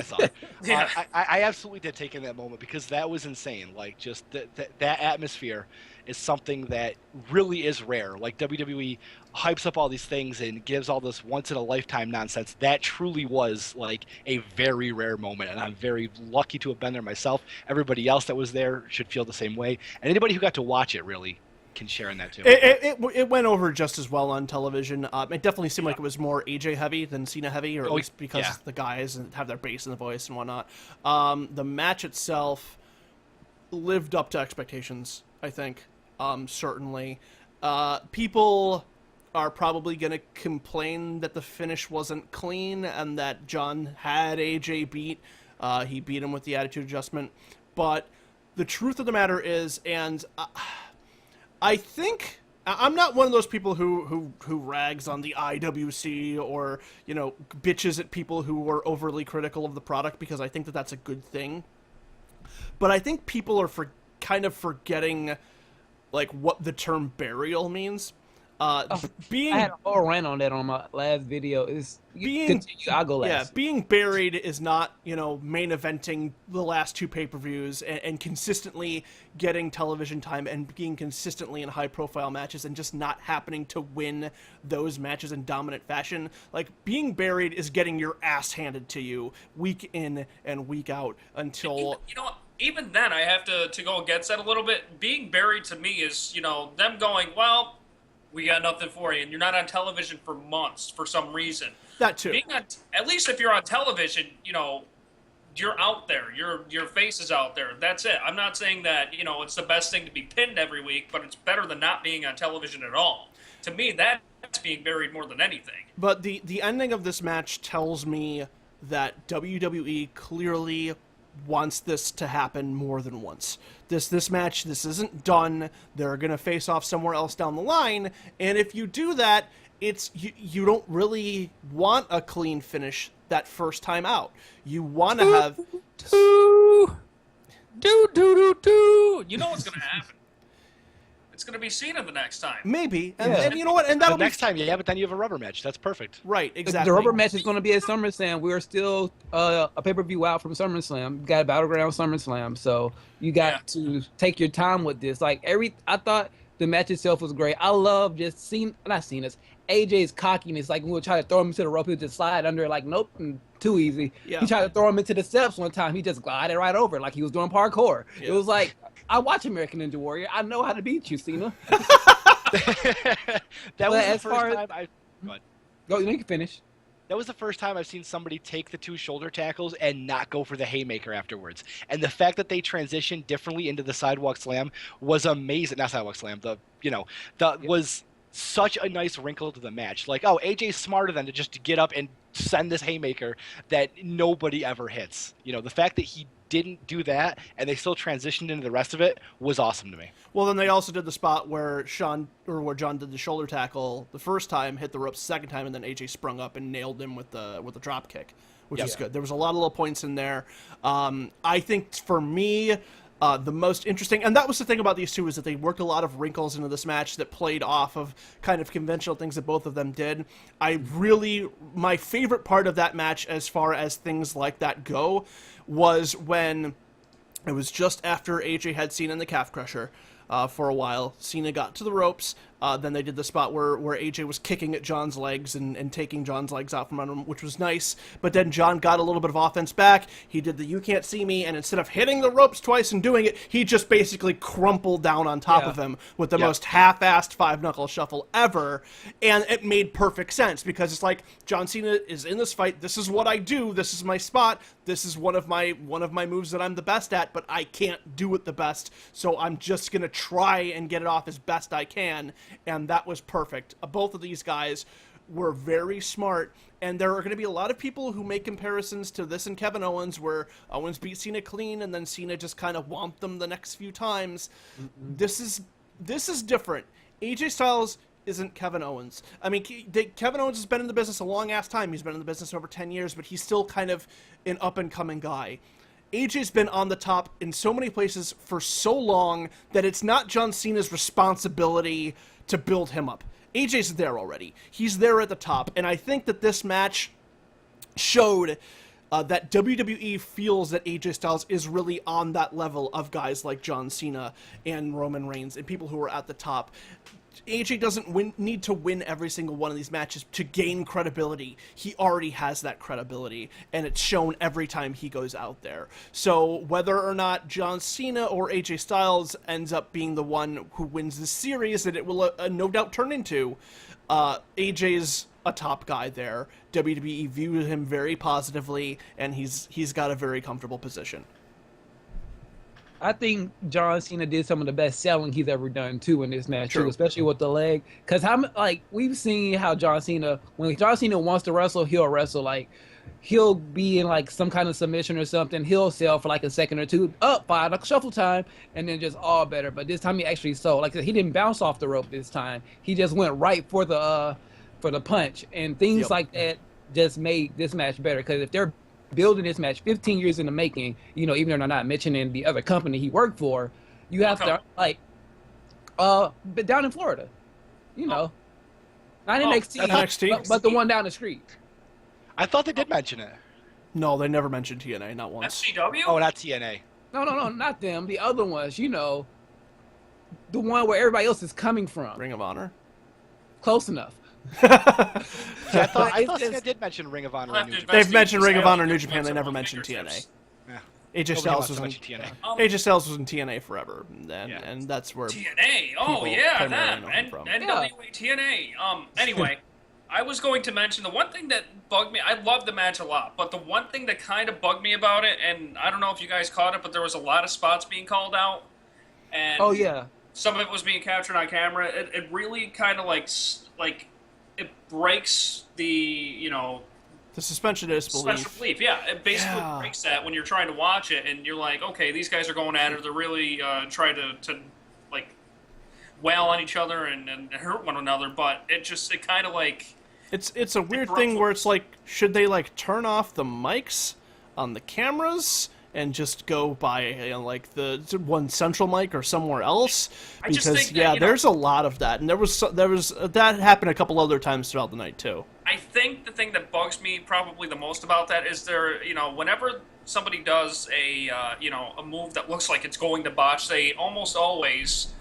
Speaker 1: Yeah.
Speaker 3: I absolutely did take in that moment, because that was insane. Like, just that atmosphere is something that really is rare. Like, WWE hypes up all these things and gives all this once-in-a-lifetime nonsense. That truly was, like, a very rare moment, and I'm very lucky to have been there myself. Everybody else that was there should feel the same way, and anybody who got to watch it really can share in that too.
Speaker 2: It went over just as well on television. It definitely seemed like it was more AJ heavy than Cena heavy, or at least because the guys have their bass in the voice and whatnot. The match itself lived up to expectations, I think. Certainly. People are probably going to complain that the finish wasn't clean and that John had AJ beat. He beat him with the attitude adjustment. But the truth of the matter is, and I think I'm not one of those people who rags on the IWC or, bitches at people who are overly critical of the product, because I think that that's a good thing. But I think people are kind of forgetting, like, what the term burial means.
Speaker 4: I had a whole rant on that on my last video. I'll go last.
Speaker 2: Yeah, being buried is not, main eventing the last two pay-per-views and consistently getting television time and being consistently in high-profile matches and just not happening to win those matches in dominant fashion. Like, being buried is getting your ass handed to you week in and week out until...
Speaker 1: Even then, I have to go against that a little bit. Being buried to me is, them going, well, we got nothing for you, and you're not on television for months for some reason.
Speaker 2: That too.
Speaker 1: At least if you're on television, you're out there. Your face is out there. That's it. I'm not saying that, it's the best thing to be pinned every week, but it's better than not being on television at all. To me, that's being buried more than anything.
Speaker 2: But the ending of this match tells me that WWE clearly wants this to happen more than once. This match, this isn't done. They're going to face off somewhere else down the line, and if you do that, it's you don't really want a clean finish that first time out. You want to have...
Speaker 1: You know what's going to happen. It's going to be Cena the next time.
Speaker 2: Maybe. And you know what? And that'll
Speaker 3: the next time, but then you have a rubber match. That's perfect.
Speaker 2: Right, exactly.
Speaker 4: The rubber match is going to be at SummerSlam. We're still a pay-per-view out from SummerSlam. You got a Battleground SummerSlam, so you got to take your time with this. I thought the match itself was great. I love just seeing, not seeing this, AJ's cockiness. Like, when we would try to throw him to the rope, he would just slide under it like, nope, too easy.
Speaker 2: Yeah.
Speaker 4: He tried to throw him into the steps one time. He just glided right over like he was doing parkour. Yeah. It was like, I watch American Ninja Warrior. I know how to beat you, Cena.
Speaker 3: That was the first time I...
Speaker 4: Go, you can finish.
Speaker 3: That was the first time I've seen somebody take the two shoulder tackles and not go for the haymaker afterwards. And the fact that they transitioned differently into the sidewalk slam was amazing. Not sidewalk slam, was such a nice wrinkle to the match. Like, AJ's smarter than to just get up and send this haymaker that nobody ever hits. The fact that he didn't do that and they still transitioned into the rest of it was awesome to me.
Speaker 2: Well, then they also did the spot where John did the shoulder tackle the first time, hit the ropes the second time, and then AJ sprung up and nailed him with the drop kick, which is good. There was a lot of little points in there. I think for me, the most interesting, and that was the thing about these two, is that they worked a lot of wrinkles into this match that played off of kind of conventional things that both of them did. My favorite part of that match, as far as things like that go, was when It was just after AJ had Cena in the calf crusher for a while. Cena got to the ropes. Then they did the spot where AJ was kicking at John's legs and taking John's legs out from under him, which was nice. But then John got a little bit of offense back. He did the "you can't see me," and instead of hitting the ropes twice and doing it, he just basically crumpled down on top of him with the most half-assed five-knuckle shuffle ever. And it made perfect sense because it's like, John Cena is in this fight. This is what I do. This is my spot. This is one of my moves that I'm the best at, but I can't do it the best. So I'm just gonna try and get it off as best I can. And that was perfect. Both of these guys were very smart, and there are going to be a lot of people who make comparisons to this and Kevin Owens, where Owens beat Cena clean, and then Cena just kind of whomped them the next few times. This is different. AJ Styles isn't Kevin Owens. I mean, Kevin Owens has been in the business a long-ass time. He's been in the business over 10 years, but he's still kind of an up-and-coming guy. AJ's been on the top in so many places for so long that it's not John Cena's responsibility to build him up. AJ's there already. He's there at the top. And I think that this match showed that WWE feels that AJ Styles is really on that level of guys like John Cena and Roman Reigns and people who are at the top. AJ doesn't need to win every single one of these matches to gain credibility. He already has that credibility, and it's shown every time he goes out there. So whether or not John Cena or AJ Styles ends up being the one who wins the series, that it will no doubt turn into, AJ's a top guy there. WWE viewed him very positively, and he's got a very comfortable position.
Speaker 4: I think John Cena did some of the best selling he's ever done too in this match,
Speaker 2: True.
Speaker 4: too, especially with the leg. Because we've seen how John Cena, when John Cena wants to wrestle, he'll wrestle. Like, he'll be in like some kind of submission or something. He'll sell for like a second or two, up 5, like shuffle time, and then just all better. But this time he actually sold. Like, he didn't bounce off the rope this time. He just went right for the punch, and things like that just made this match better. Because if they're building this match 15 years in the making, even though they're not mentioning the other company he worked for, you have to but down in Florida, not NXT, but the one down the street.
Speaker 3: I thought they did mention it.
Speaker 2: No, they never mentioned TNA, not once.
Speaker 1: FCW?
Speaker 3: Oh, not TNA.
Speaker 4: No, not them. The other ones, the one where everybody else is coming from.
Speaker 2: Ring of Honor?
Speaker 4: Close enough.
Speaker 3: I thought Cena did mention Ring of Honor.
Speaker 2: They've mentioned Ring of Honor, New Japan. They never mentioned TNA.
Speaker 3: Yeah.
Speaker 2: AJ Styles was in
Speaker 3: TNA.
Speaker 2: AJ Styles was in TNA forever, and that's where
Speaker 1: TNA. Oh yeah, that
Speaker 2: from.
Speaker 1: NWA TNA. Anyway, I was going to mention the one thing that bugged me. I loved the match a lot, but the one thing that kind of bugged me about it, and I don't know if you guys caught it, but there was a lot of spots being called out, and some of it was being captured on camera. It really kind of like it breaks the
Speaker 2: the suspension of disbelief.
Speaker 1: Yeah, it basically breaks that when you're trying to watch it, and you're like, okay, these guys are going at it. They're really trying to like wail on each other and hurt one another. But it kind of like
Speaker 2: it's a weird thing where it's like, should they like turn off the mics on the cameras and just go by like the one central mic or somewhere else? Because there's a lot of that, and there was that happened a couple other times throughout the night too.
Speaker 1: I think the thing that bugs me probably the most about that is whenever somebody does a move that looks like it's going to botch, they almost always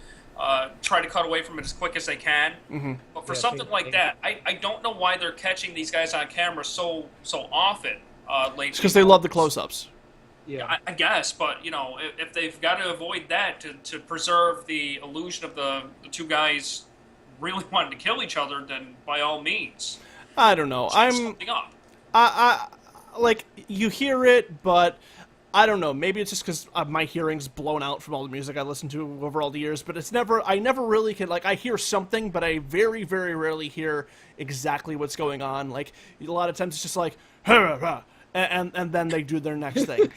Speaker 1: try to cut away from it as quick as they can. Mm-hmm. But for something like that, I don't know why they're catching these guys on camera so often lately.
Speaker 2: It's because they love the close-ups.
Speaker 1: Yeah, I guess, but if they've got to avoid that to preserve the illusion of the two guys really wanting to kill each other, then by all means,
Speaker 2: I don't know. I like, you hear it, but I don't know. Maybe it's just because my hearing's blown out from all the music I listened to over all the years. But I never really can, like, I hear something, but I very, very rarely hear exactly what's going on. Like, a lot of times it's just like, and then they do their next thing.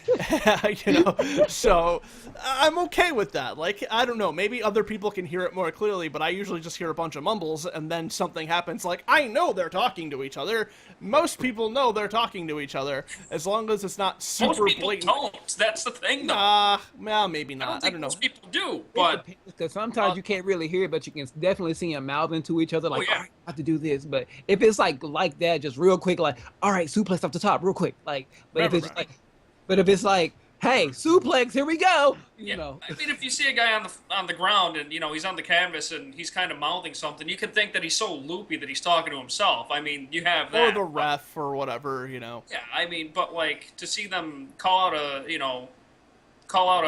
Speaker 2: So I'm okay with that. Like, I don't know, maybe other people can hear it more clearly, but I usually just hear a bunch of mumbles, and then something happens. Like, I know they're talking to each other. Most people know they're talking to each other, as long as it's not super
Speaker 1: most people
Speaker 2: blatant.
Speaker 1: Don't. That's the thing, though.
Speaker 2: Well, maybe not. I don't know.
Speaker 1: Most people do, but
Speaker 4: because sometimes you can't really hear it, but you can definitely see them mouthing to each other, like, all right, I have to do this. But if it's like that, just real quick, like, all right, suplex off the top, real quick, like. But if it's like, hey, suplex, here we go. You know.
Speaker 1: I mean, if you see a guy on the ground and he's on the canvas and he's kind of mouthing something, you could think that he's so loopy that he's talking to himself. I mean, you have that.
Speaker 2: Or the ref or whatever,
Speaker 1: Yeah, I mean, but like to see them call out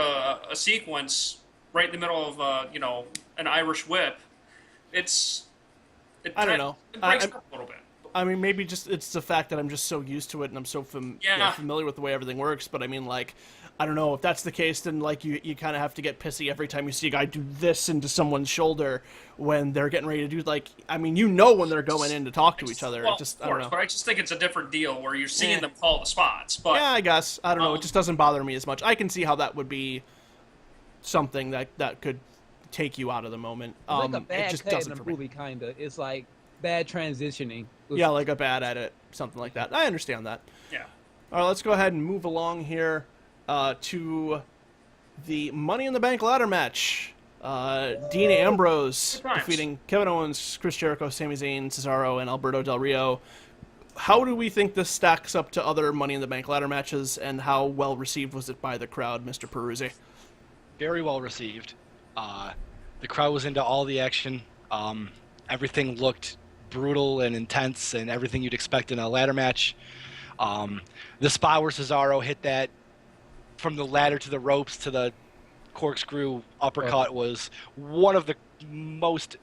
Speaker 1: a sequence right in the middle of an Irish whip,
Speaker 2: I don't know.
Speaker 1: It breaks up a little bit.
Speaker 2: I mean, maybe just it's the fact that I'm just so used to it and I'm so familiar with the way everything works. But I mean, like, I don't know if that's the case. Then like you kind of have to get pissy every time you see a guy do this into someone's shoulder when they're getting ready to do like. I mean, when they're going in to talk to each other.
Speaker 1: Well,
Speaker 2: I don't know.
Speaker 1: But I just think it's a different deal where you're seeing them call the spots. But
Speaker 2: yeah, I guess I don't know. It just doesn't bother me as much. I can see how that would be something that could take you out of the moment.
Speaker 4: Like a bad
Speaker 2: it just
Speaker 4: cut
Speaker 2: doesn't
Speaker 4: in the
Speaker 2: for me.
Speaker 4: movie, kind of. It's like bad transitioning.
Speaker 2: Yeah, like a bad edit, something like that. I understand that.
Speaker 1: yeah.
Speaker 2: All right, let's go ahead and move along here to the Money in the Bank ladder match. Dean Ambrose defeating Kevin Owens, Chris Jericho, Sami Zayn, Cesaro, and Alberto Del Rio. How do we think this stacks up to other Money in the Bank ladder matches, and how well received was it by the crowd, Mr. Peruzzi?
Speaker 3: Very well received. The crowd was into all the action. Everything looked brutal and intense and everything you'd expect in a ladder match. The spot where Cesaro hit that from the ladder to the ropes to the corkscrew uppercut was one of the most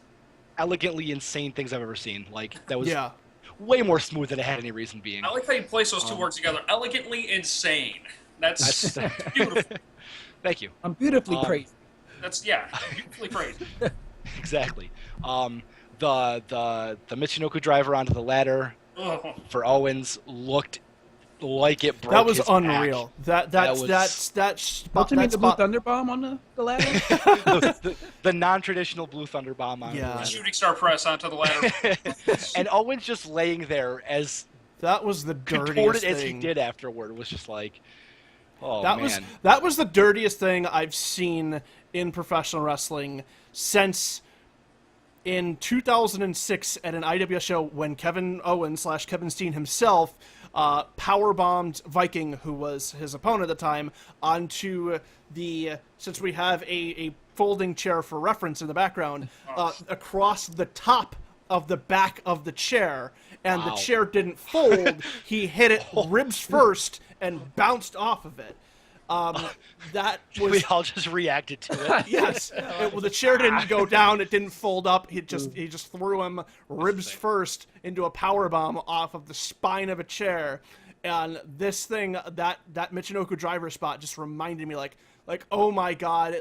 Speaker 3: elegantly insane things I've ever seen. Like, that was way more smooth than it had any reason being.
Speaker 1: I like how you place those two words together. Elegantly insane. That's beautiful.
Speaker 3: Thank you.
Speaker 4: I'm beautifully crazy.
Speaker 1: That's beautifully phrased.
Speaker 3: Exactly. The Michinoku driver onto the ladder for Owens looked like it broke
Speaker 2: That was
Speaker 3: his
Speaker 2: unreal.
Speaker 3: back.
Speaker 2: That spot.
Speaker 4: Don't you mean
Speaker 2: that
Speaker 4: the Blue
Speaker 2: spot,
Speaker 4: Thunder Bomb on the ladder?
Speaker 3: the non-traditional Blue Thunder Bomb on the ladder.
Speaker 1: Shooting star press onto the ladder.
Speaker 3: And Owens just laying there as
Speaker 2: that was the dirtiest
Speaker 3: contorted
Speaker 2: thing.
Speaker 3: as he did afterward was just like, oh
Speaker 2: that
Speaker 3: man.
Speaker 2: That was the dirtiest thing I've seen in professional wrestling since in 2006 at an IWS show when Kevin Owens / Kevin Steen himself powerbombed Viking, who was his opponent at the time, onto the, since we have a folding chair for reference in the background, across the top of the back of the chair, and the chair didn't fold. He hit it ribs first and bounced off of it. That was...
Speaker 3: We all just reacted to it.
Speaker 2: Yes. The chair didn't go down. It didn't fold up. He just threw him ribs first into a powerbomb off of the spine of a chair. And this thing, that Michinoku driver spot just reminded me like, oh my God.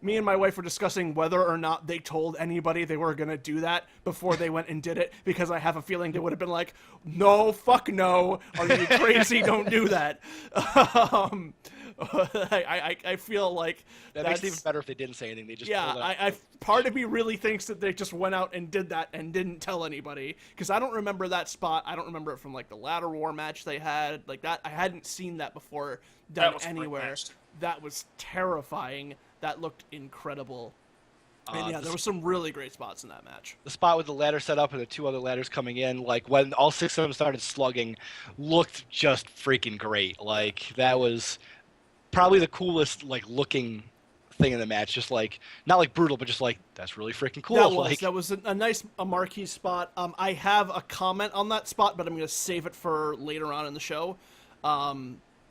Speaker 2: Me and my wife were discussing whether or not they told anybody they were going to do that before they went and did it, because I have a feeling they would have been like, no, fuck no. Are you crazy? Don't do that. I feel like
Speaker 3: that makes it even better if they didn't say anything. They just
Speaker 2: part of me really thinks that they just went out and did that and didn't tell anybody, because I don't remember that spot. I don't remember it from like the ladder war match they had like that. I hadn't seen that before done anywhere. That was terrifying. That looked incredible. And there were some really great spots in that match.
Speaker 3: The spot with the ladder set up and the two other ladders coming in, like when all six of them started slugging, looked just freaking great. Like, that was probably the coolest looking thing in the match. Just like, not like brutal, but just like, that's really freaking cool.
Speaker 2: That was a nice marquee spot. I have a comment on that spot, but I'm going to save it for later on in the show,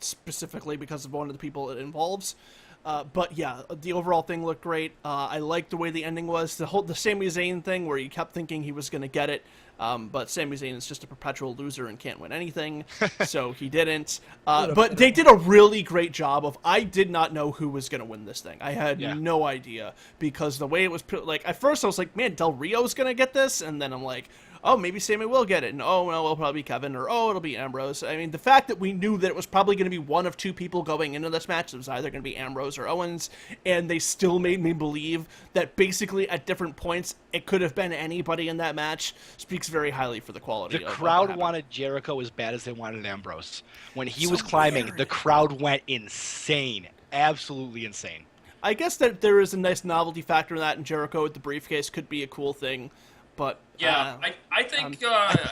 Speaker 2: specifically because of one of the people it involves. But yeah, the overall thing looked great. I liked the way the ending was. The Sami Zayn thing where you kept thinking he was going to get it, but Sami Zayn is just a perpetual loser and can't win anything, so he didn't. But they did a really great job of, I did not know who was going to win this thing. I had no idea, because the way it was put, like, at first I was like, man, Del Rio's going to get this, and then I'm like, oh, maybe Sami will get it, and oh, no, it'll probably be Kevin, or oh, it'll be Ambrose. I mean, the fact that we knew that it was probably going to be one of two people going into this match, it was either going to be Ambrose or Owens, and they still made me believe that basically at different points it could have been anybody in that match, speaks very highly for the quality of
Speaker 3: the crowd wanted Jericho as bad as they wanted Ambrose. When he was climbing, the crowd went insane. Absolutely insane.
Speaker 2: I guess that there is a nice novelty factor in that, and Jericho with the briefcase could be a cool thing. But
Speaker 1: I think I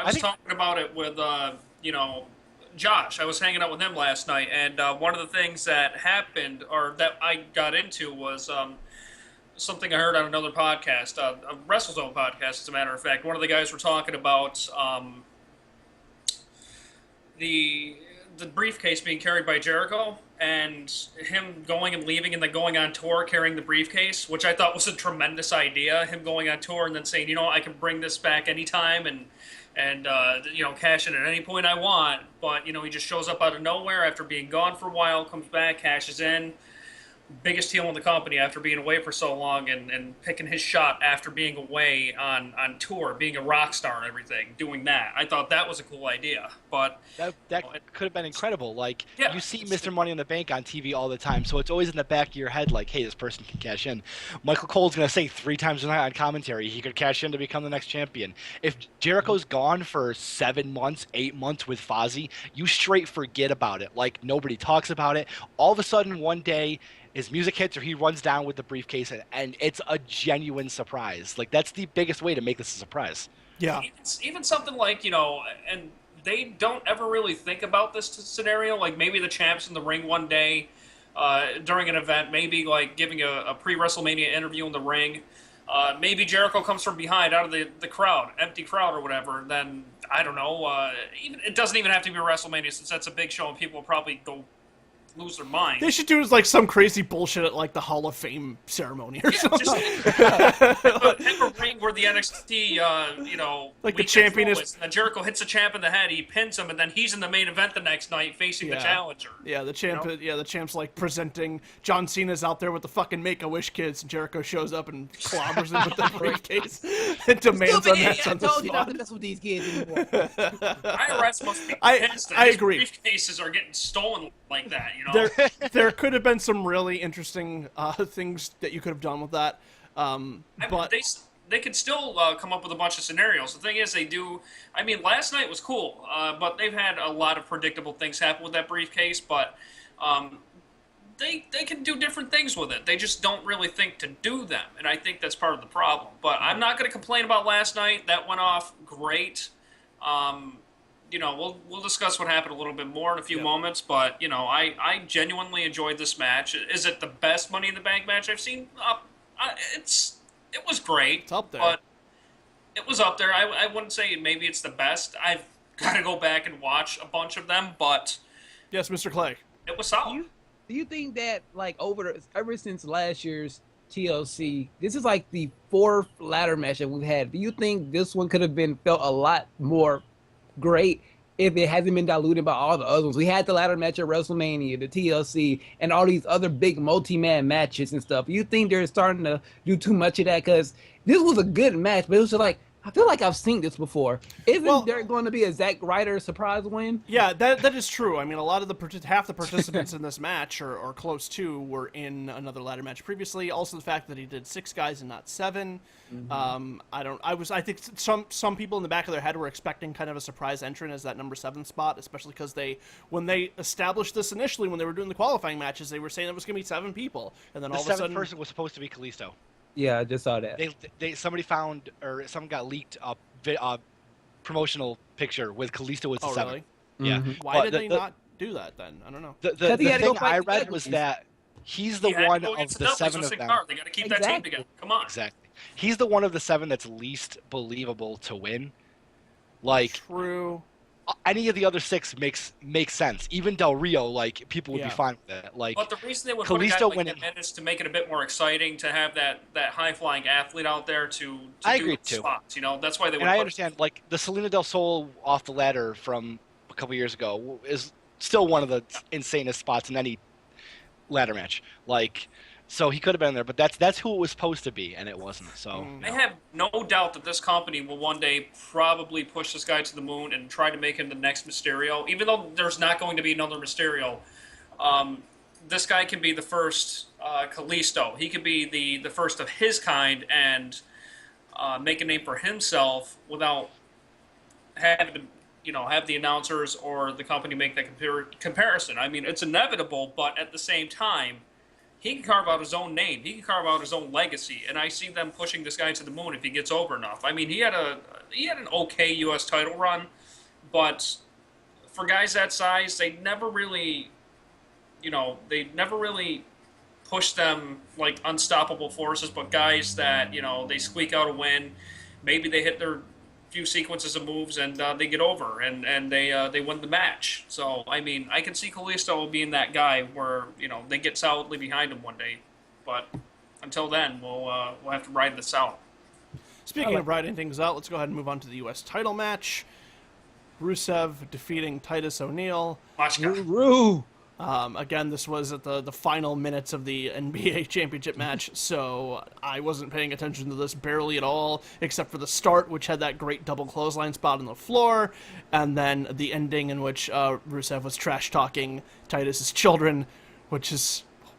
Speaker 1: was talking about it with Josh. I was hanging out with him last night, and one of the things that happened, or that I got into, was something I heard on another podcast, a WrestleZone podcast, as a matter of fact. One of the guys were talking about the briefcase being carried by Jericho, and him going and leaving and then going on tour carrying the briefcase, which I thought was a tremendous idea. Him going on tour and then saying, I can bring this back anytime and cash in at any point I want. But, he just shows up out of nowhere after being gone for a while, comes back, cashes in. Biggest heel in the company after being away for so long, and picking his shot after being away on tour, being a rock star and everything, doing that. I thought that was a cool idea. But
Speaker 3: that could have been incredible. Like,
Speaker 1: yeah,
Speaker 3: you see Mr. Money in the Bank on TV all the time, so it's always in the back of your head, like, hey, this person can cash in. Michael Cole's going to say 3 times a night on commentary he could cash in to become the next champion. If Jericho's gone for 7 months, 8 months with Fozzy, you straight forget about it. Like, nobody talks about it. All of a sudden, one day, his music hits or he runs down with the briefcase, and it's a genuine surprise. Like, that's the biggest way to make this a surprise.
Speaker 2: Yeah.
Speaker 1: Even something like, and they don't ever really think about this scenario, like maybe the champ's in the ring one day during an event, maybe like giving a pre-WrestleMania interview in the ring. Maybe Jericho comes from behind, out of the crowd, empty crowd or whatever, and then, I don't know, it doesn't even have to be WrestleMania, since that's a big show and people will probably go lose their mind.
Speaker 2: They should do like some crazy bullshit at like the Hall of Fame ceremony or something.
Speaker 1: Just have a ring where the NXT,
Speaker 2: like the champion is,
Speaker 1: and then Jericho hits the champ in the head, he pins him, and then he's in the main event the next night facing the challenger.
Speaker 2: Yeah, the champ. The champ's like presenting. John Cena's out there with the fucking Make-A-Wish kids, and Jericho shows up and clobbers him with the briefcase and demands a match on the spot.
Speaker 4: I told you not to mess with these kids anymore.
Speaker 1: IRS must be pissed that
Speaker 2: I agree.
Speaker 1: briefcases are getting stolen like that.
Speaker 2: There could have been some really interesting things that you could have done with that, but
Speaker 1: they could still come up with a bunch of scenarios. The thing is, they do. I mean, last night was cool, but they've had a lot of predictable things happen with that briefcase. But they can do different things with it. They just don't really think to do them, and I think that's part of the problem. But I'm not going to complain about last night. That went off great. We'll discuss what happened a little bit more in a few moments, but, I genuinely enjoyed this match. Is it the best Money in the Bank match I've seen? It was great.
Speaker 2: It's up there.
Speaker 1: But it was up there. I wouldn't say maybe it's the best. I've got to go back and watch a bunch of them, but...
Speaker 2: Yes, Mr. Clay.
Speaker 1: It was solid.
Speaker 4: Do you think that, like, ever since last year's TLC, this is like the 4th ladder match that we've had. Do you think this one could have felt a lot more great if it hasn't been diluted by all the other ones? We had the ladder match at WrestleMania, the TLC, and all these other big multi-man matches and stuff. You think they're starting to do too much of that? Because this was a good match, but it was just like, I feel like I've seen this before. Isn't there going to be a Zack Ryder surprise win?
Speaker 2: Yeah, that is true. I mean, a lot of half the participants in this match, or close to, were in another ladder match previously. Also, the fact that he did 6 guys and not 7. Mm-hmm. I think some people in the back of their head were expecting kind of a surprise entrant as that number 7 spot, especially because when they established this initially, when they were doing the qualifying matches, they were saying it was going to be 7 people, and then all of a sudden,
Speaker 3: the 7th person was supposed to be Kalisto.
Speaker 4: Yeah, I just saw that.
Speaker 3: Somebody found, or someone got leaked a promotional picture with Kalisto as the 7th.
Speaker 2: Really?
Speaker 3: Yeah.
Speaker 4: Mm-hmm.
Speaker 2: Why did they not do that then? I don't know.
Speaker 3: The thing I read was that he's the one of the 7 of them.
Speaker 1: They got to keep that team together. Come on.
Speaker 3: Exactly. He's the one of the 7 that's least believable to win. Like,
Speaker 2: true.
Speaker 3: Any of the other 6 makes sense. Even Del Rio, like, people would be fine with that. Like,
Speaker 1: but the reason they would put a guy like him in is to make it a bit more exciting, to have that high flying athlete out there to
Speaker 3: I
Speaker 1: do
Speaker 3: agree too.
Speaker 1: spots. That's why they would.
Speaker 3: And I understand, like, the Selena Del Sol off the ladder from a couple years ago is still one of the insanest spots in any ladder match. Like, so he could have been there, but that's who it was supposed to be, and it wasn't. So
Speaker 1: I have no doubt that this company will one day probably push this guy to the moon and try to make him the next Mysterio. Even though there's not going to be another Mysterio, this guy can be the first Kalisto. He could be the first of his kind and make a name for himself without having to, have the announcers or the company make that comparison. I mean, it's inevitable, but at the same time, he can carve out his own name. He can carve out his own legacy, and I see them pushing this guy to the moon if he gets over enough. I mean, he had an okay U.S. title run, but for guys that size, they never really, they never really push them like unstoppable forces, but guys that, they squeak out a win. Maybe they hit their few sequences of moves and they get over and they win the match. So, I mean, I can see Kalisto being that guy where, they get solidly behind him one day. But until then, we'll have to ride this out.
Speaker 2: Speaking of riding things out, let's go ahead and move on to the U.S. title match. Rusev defeating Titus O'Neil.
Speaker 4: Roo!
Speaker 2: Again, this was at the final minutes of the NBA Championship match, so I wasn't paying attention to this barely at all, except for the start, which had that great double clothesline spot on the floor, and then the ending in which Rusev was trash-talking Titus's children, which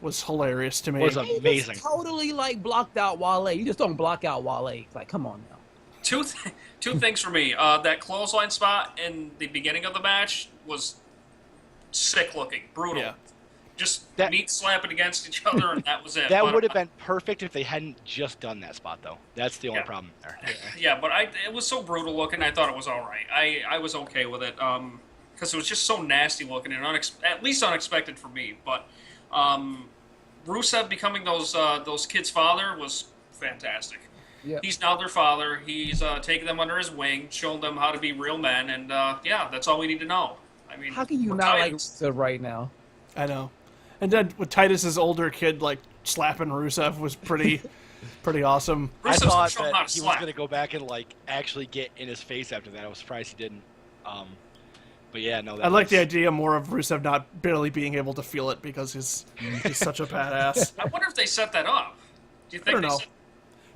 Speaker 2: was hilarious to me.
Speaker 3: It was amazing.
Speaker 4: He totally like blocked out Wale. You just don't block out Wale. It's like, come on now.
Speaker 1: Two things for me. That clothesline spot in the beginning of the match was sick looking, brutal.
Speaker 2: Yeah.
Speaker 1: Just meat slapping against each other, and that was it.
Speaker 3: That would have been perfect if they hadn't just done that spot, though. That's the only problem there.
Speaker 1: Yeah, but it was so brutal looking. I thought it was all right. I was okay with it because it was just so nasty looking and at least unexpected for me. But Rusev becoming those kids' father was fantastic.
Speaker 4: Yep.
Speaker 1: He's now their father. He's taking them under his wing, showing them how to be real men, and that's all we need to know. I mean,
Speaker 4: how can you not like Rusev right now?
Speaker 2: I know. And then with Titus's older kid like slapping Rusev was pretty awesome.
Speaker 3: I
Speaker 1: Rusev's
Speaker 3: thought
Speaker 1: showing how
Speaker 3: that
Speaker 1: to
Speaker 3: he was
Speaker 1: slap.
Speaker 3: going to go back and like actually get in his face after that. I was surprised he didn't. But yeah, no.
Speaker 2: I like the idea more of Rusev not barely being able to feel it because he's such a badass.
Speaker 1: I wonder if they set that up. Do you think
Speaker 2: I don't know.
Speaker 1: Set...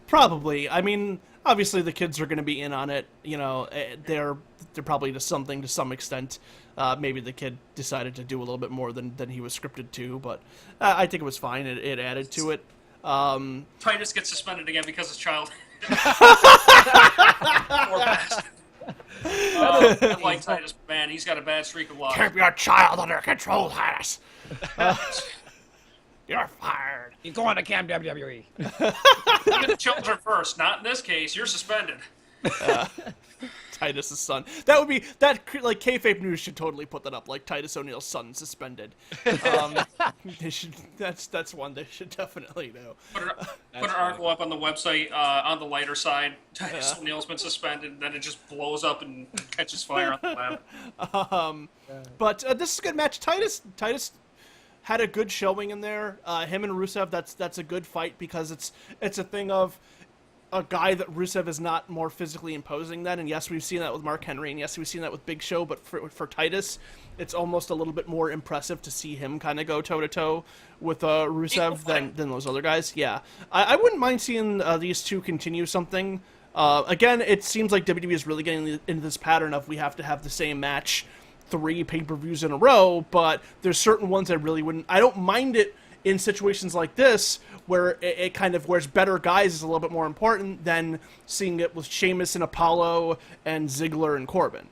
Speaker 2: Probably. I mean, obviously the kids are going to be in on it. They're probably to some extent. Maybe the kid decided to do a little bit more than he was scripted to, but I think it was fine. It added to it.
Speaker 1: Titus gets suspended again because his child. Poor bastard. I like Titus, man. He's got a bad streak of luck.
Speaker 2: Keep your child under control, Titus. You're fired.
Speaker 4: You're going to Camp WWE.
Speaker 1: Look at the children first. Not in this case. You're suspended.
Speaker 2: Titus's son. That would be that. Like kayfabe news should totally put that up. Like Titus O'Neil's son suspended. They should. That's one they should definitely do.
Speaker 1: Put an article up on the website on the lighter side. Titus O'Neil's been suspended. Then it just blows up and catches fire on the web.
Speaker 2: But this is a good match. Titus had a good showing in there. Him and Rusev. That's a good fight because it's a thing of a guy that Rusev is not more physically imposing than, and yes, we've seen that with Mark Henry, and yes, we've seen that with Big Show, but for Titus, it's almost a little bit more impressive to see him kind of go toe-to-toe with Rusev than those other guys. Yeah, I wouldn't mind seeing these two continue something. Again, it seems like WWE is really getting into this pattern of we have to have the same match 3 pay-per-views in a row, but there's certain ones I really wouldn't. I don't mind it in situations like this, where it kind of where's better guys is a little bit more important than seeing it with Sheamus and Apollo and Ziggler and Corbin.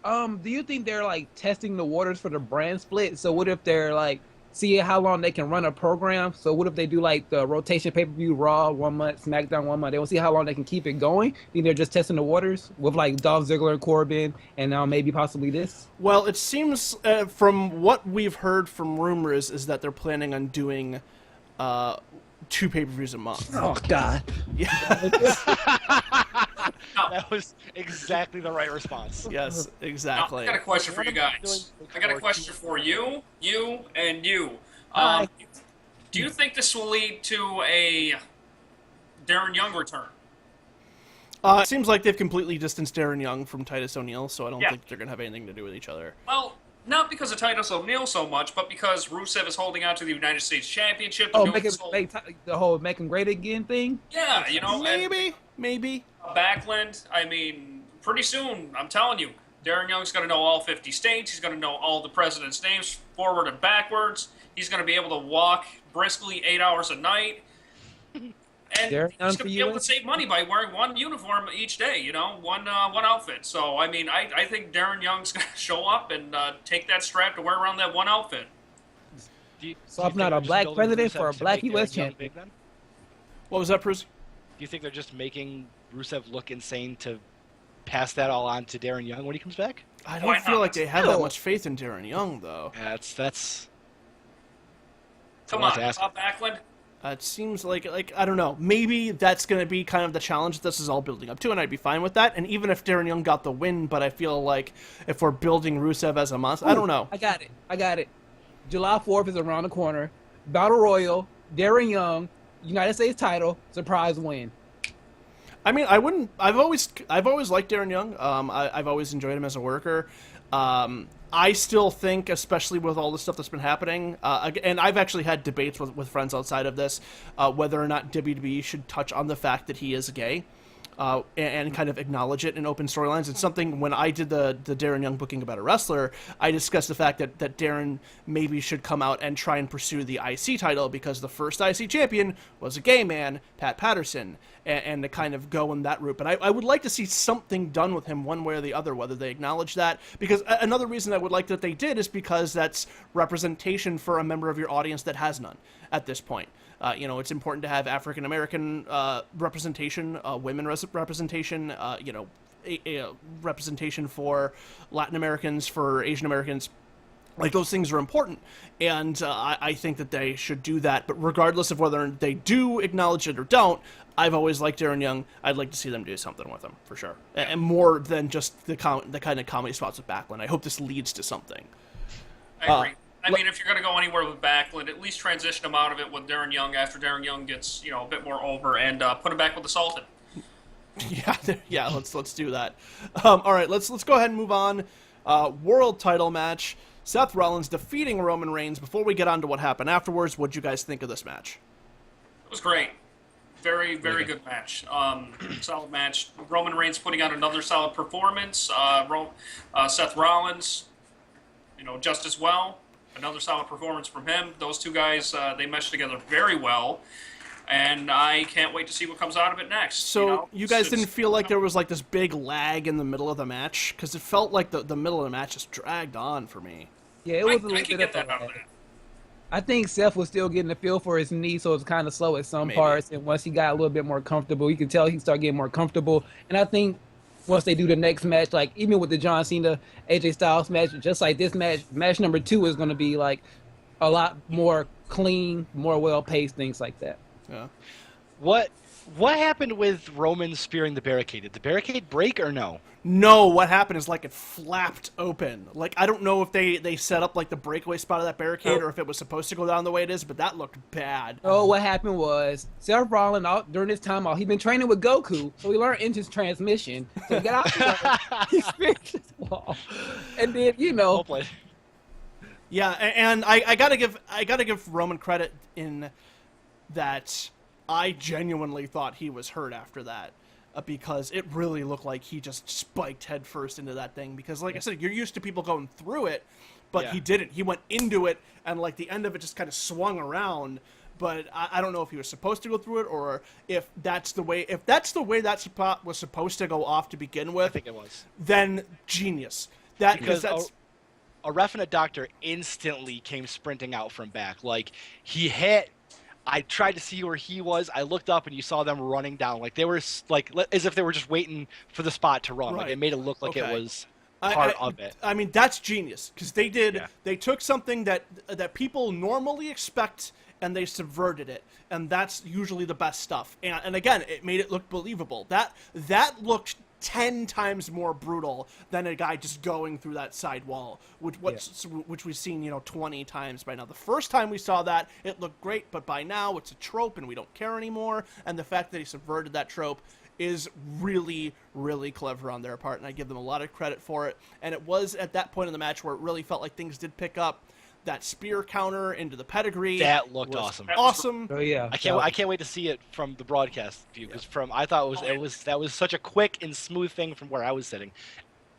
Speaker 4: Do you think they're like testing the waters for the brand split? So what if they're like see how long they can run a program? So what if they do like the rotation pay-per-view Raw 1 month, SmackDown 1 month? They will see how long they can keep it going. Think they're just testing the waters with like Dolph Ziggler and Corbin, and now maybe possibly this.
Speaker 2: Well, it seems from what we've heard from rumors is that they're planning on doing 2 pay-per-views a month.
Speaker 4: Oh God!
Speaker 2: Yeah.
Speaker 3: That was exactly the right response.
Speaker 2: Yes, exactly.
Speaker 1: I got a question for you guys. I got a question for you, and you. Do you think this will lead to a Darren Young return?
Speaker 2: It seems like they've completely distanced Darren Young from Titus O'Neil, so I don't think they're going to have anything to do with each other.
Speaker 1: Well, not because of Titus O'Neil so much, but because Rusev is holding on to the United States Championship.
Speaker 4: Make the whole make him great again thing?
Speaker 1: Yeah,
Speaker 2: Maybe.
Speaker 1: Backlund, I mean, pretty soon, I'm telling you, Darren Young's going to know all 50 states. He's going to know all the presidents' names forward and backwards. He's going to be able to walk briskly 8 hours a night. And he's going to be able to save money by wearing one uniform each day, one outfit. So, I mean, I think Darren Young's going to show up and take that strap to wear around that one outfit.
Speaker 4: So I'm not a black president for a black U.S. champion.
Speaker 2: What was that, Bruce?
Speaker 3: Do you think they're just making Rusev look insane to pass that all on to Darren Young when he comes back?
Speaker 2: I
Speaker 1: Why
Speaker 2: don't feel
Speaker 1: not?
Speaker 2: like they have that
Speaker 4: No.
Speaker 2: much faith in Darren Young, though.
Speaker 3: That's a
Speaker 1: Come
Speaker 3: lot
Speaker 1: on,
Speaker 3: to ask.
Speaker 1: Bob Backlund.
Speaker 2: It seems like I don't know. Maybe that's going to be kind of the challenge this is all building up to, and I'd be fine with that. And even if Darren Young got the win, but I feel like if we're building Rusev as a monster, I don't know.
Speaker 4: I got it. July 4th is around the corner. Battle Royal, Darren Young, United States title, surprise win.
Speaker 2: I mean, I wouldn't. I've always liked Darren Young. I've always enjoyed him as a worker. I still think, especially with all the stuff that's been happening, and I've actually had debates with friends outside of this, whether or not WWE should touch on the fact that he is gay. And kind of acknowledge it in open storylines. It's something when I did the Darren Young booking about a wrestler, I discussed the fact that Darren maybe should come out and try and pursue the IC title because the first IC champion was a gay man, Pat Patterson, and to kind of go in that route. But I would like to see something done with him one way or the other, whether they acknowledge that. Because another reason I would like that they did is because that's representation for a member of your audience that has none at this point. It's important to have African American representation, women representation, a representation for Latin Americans, for Asian Americans. Like, those things are important, and I think that they should do that. But regardless of whether they do acknowledge it or don't, I've always liked Darren Young. I'd like to see them do something with him, for sure. And more than just the kind of comedy spots with Backlund. I hope this leads to something.
Speaker 1: I agree. I mean, if you're going to go anywhere with Backlund, at least transition him out of it with Darren Young after Darren Young gets, a bit more over, and put him back with the Sultan.
Speaker 2: Yeah. Let's do that. All right, let's go ahead and move on. World title match: Seth Rollins defeating Roman Reigns. Before we get on to what happened afterwards, what'd you guys think of this match?
Speaker 1: It was great. Very, very good match. Solid match. Roman Reigns putting out another solid performance. Seth Rollins, just as well. Another solid performance from him. Those two guys, they meshed together very well. And I can't wait to see what comes out of it next.
Speaker 2: So you guys didn't feel like there was like this big lag in the middle of the match? Because it felt like the middle of the match just dragged on for me.
Speaker 4: Yeah, it was a little
Speaker 1: I can
Speaker 4: bit
Speaker 1: get
Speaker 4: of
Speaker 1: that
Speaker 4: a
Speaker 1: out of
Speaker 4: lag.
Speaker 1: that.
Speaker 4: I think Seth was still getting the feel for his knee, so it was kind of slow at some
Speaker 2: Maybe.
Speaker 4: parts. And once he got a little bit more comfortable, you could tell he started getting more comfortable. And I think once they do the next match, like even with the John Cena AJ Styles match, just like this match number 2 is going to be like a lot more clean, more well paced, things like that.
Speaker 2: Yeah.
Speaker 3: What happened with Roman spearing the barricade? Did the barricade break or no?
Speaker 2: No, what happened is like it flapped open. Like, I don't know if they set up like the breakaway spot of that barricade or if it was supposed to go down the way it is, but that looked bad.
Speaker 4: Oh, what happened was Seth Rollins during this time he's been training with Goku, so he learned into his transmission. So he got out he speared this wall, and then
Speaker 3: Well played.
Speaker 2: Yeah, and I gotta give Roman credit in that I genuinely thought he was hurt after that. Because it really looked like he just spiked headfirst into that thing. Because, like I said, you're used to people going through it, but he didn't. He went into it, and like the end of it just kind of swung around. But I don't know if he was supposed to go through it or if that's the way. If that's the way that spot was supposed to go off to begin with,
Speaker 3: I think it was.
Speaker 2: Then genius.
Speaker 3: Because
Speaker 2: That's
Speaker 3: a ref and a doctor instantly came sprinting out from back. Like, he hit. I tried to see where he was. I looked up and you saw them running down. Like, they were like as if they were just waiting for the spot to run.
Speaker 2: Right.
Speaker 3: Like, it made it look like it
Speaker 2: Okay.
Speaker 3: was part of it.
Speaker 2: I mean, that's genius because they did.
Speaker 3: Yeah.
Speaker 2: They took something that people normally expect and they subverted it, and that's usually the best stuff. And again, it made it look believable. That looked 10 times more brutal than a guy just going through that side wall, which we've seen 20 times by now. The first time we saw that, it looked great, but by now it's a trope and we don't care anymore. And the fact that he subverted that trope is really, really clever on their part, and I give them a lot of credit for it. And it was at that point in the match where it really felt like things did pick up. That spear counter into the pedigree.
Speaker 3: That looked
Speaker 2: was
Speaker 3: awesome.
Speaker 2: Awesome.
Speaker 4: Oh yeah,
Speaker 3: I can't wait to see it from the broadcast view because I thought that was such a quick and smooth thing from where I was sitting.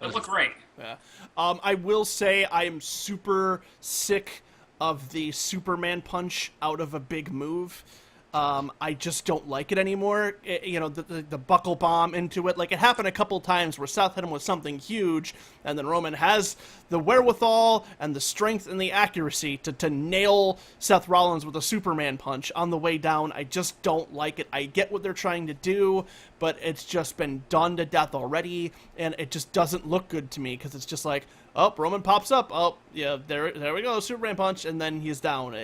Speaker 1: It looked great.
Speaker 2: Yeah. I will say I am super sick of the Superman punch out of a big move. I just don't like it anymore. The buckle bomb into it. Like, it happened a couple times where Seth hit him with something huge, and then Roman has the wherewithal and the strength and the accuracy to nail Seth Rollins with a Superman punch on the way down. I just don't like it. I get what they're trying to do, but it's just been done to death already, and it just doesn't look good to me, because it's just like, oh, Roman pops up. Oh, yeah, there we go, Superman punch, and then he's down.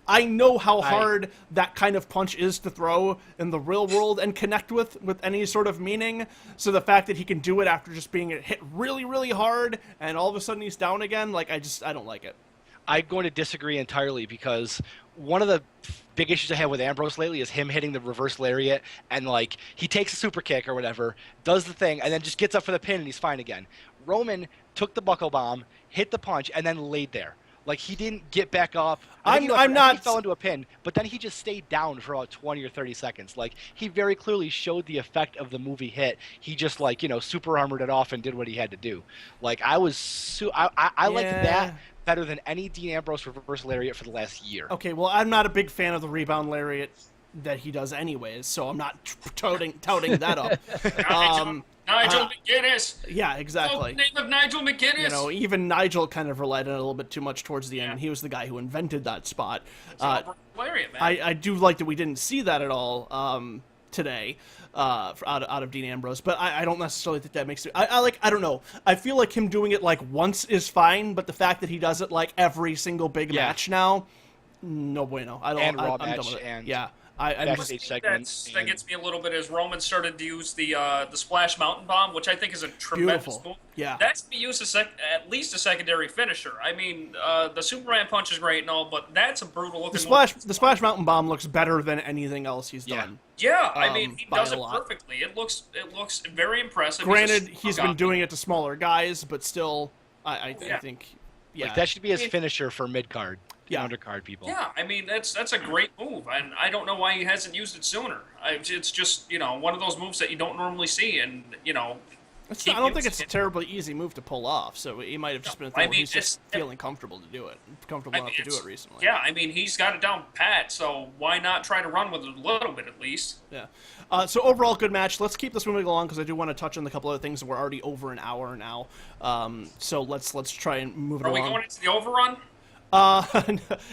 Speaker 2: I know how hard that kind of punch is to throw in the real world and connect with any sort of meaning. So the fact that he can do it after just being hit really, really hard, and all of a sudden he's down again, like, I don't like it.
Speaker 3: I'm going to disagree entirely, because one of the big issues I have with Ambrose lately is him hitting the reverse lariat, and like he takes a super kick or whatever, does the thing, and then just gets up for the pin and he's fine again. Roman took the buckle bomb, hit the punch, and then laid there. Like, he didn't get back up. He fell into a pin, but then he just stayed down for about 20 or 30 seconds. Like, he very clearly showed the effect of the movie hit. He just, like, super armored it off and did what he had to do. Like, I like that better than any Dean Ambrose reverse lariat for the last year.
Speaker 2: Okay, well, I'm not a big fan of the rebound lariat that he does anyways, so I'm not touting that up.
Speaker 1: Nigel McGuinness.
Speaker 2: Yeah, exactly.
Speaker 1: The name of Nigel McGuinness.
Speaker 2: Even Nigel kind of relied on it a little bit too much towards the end, and he was the guy who invented that spot.
Speaker 1: Lariat, man.
Speaker 2: I do like that we didn't see that at all today out of Dean Ambrose, but I don't necessarily think that makes it. I don't know. I feel like him doing it like once is fine, but the fact that he does it like every single big match now, no bueno. I'm done with it.
Speaker 3: And
Speaker 2: yeah.
Speaker 1: That gets me a little bit as Roman started to use the Splash Mountain Bomb, which I think is a tremendous move.
Speaker 2: Yeah.
Speaker 1: That's to be used as at least a secondary finisher. I mean, the Superman punch is great and all, but that's a brutal looking move.
Speaker 2: The Splash Mountain Bomb looks better than anything else he's done.
Speaker 1: Yeah, I mean, he does it perfectly. It looks very impressive.
Speaker 2: Granted, he's been doing it to smaller guys, but still, I think,
Speaker 3: like, that should be his finisher for mid-card. Undercard people.
Speaker 1: Yeah, I mean, that's a great move, and I don't know why he hasn't used it sooner. It's just, one of those moves that you don't normally see, and,
Speaker 2: I don't think it's a terribly easy move to pull off, so he might have just been he's just feeling comfortable to do it, enough to do it recently.
Speaker 1: Yeah, I mean, he's got it down pat, so why not try to run with it a little bit at least?
Speaker 2: Yeah. So overall, good match. Let's keep this moving along, because I do want to touch on a couple other things. We're already over an hour now, so let's try and move it along.
Speaker 1: Are we going into the overrun?
Speaker 2: Is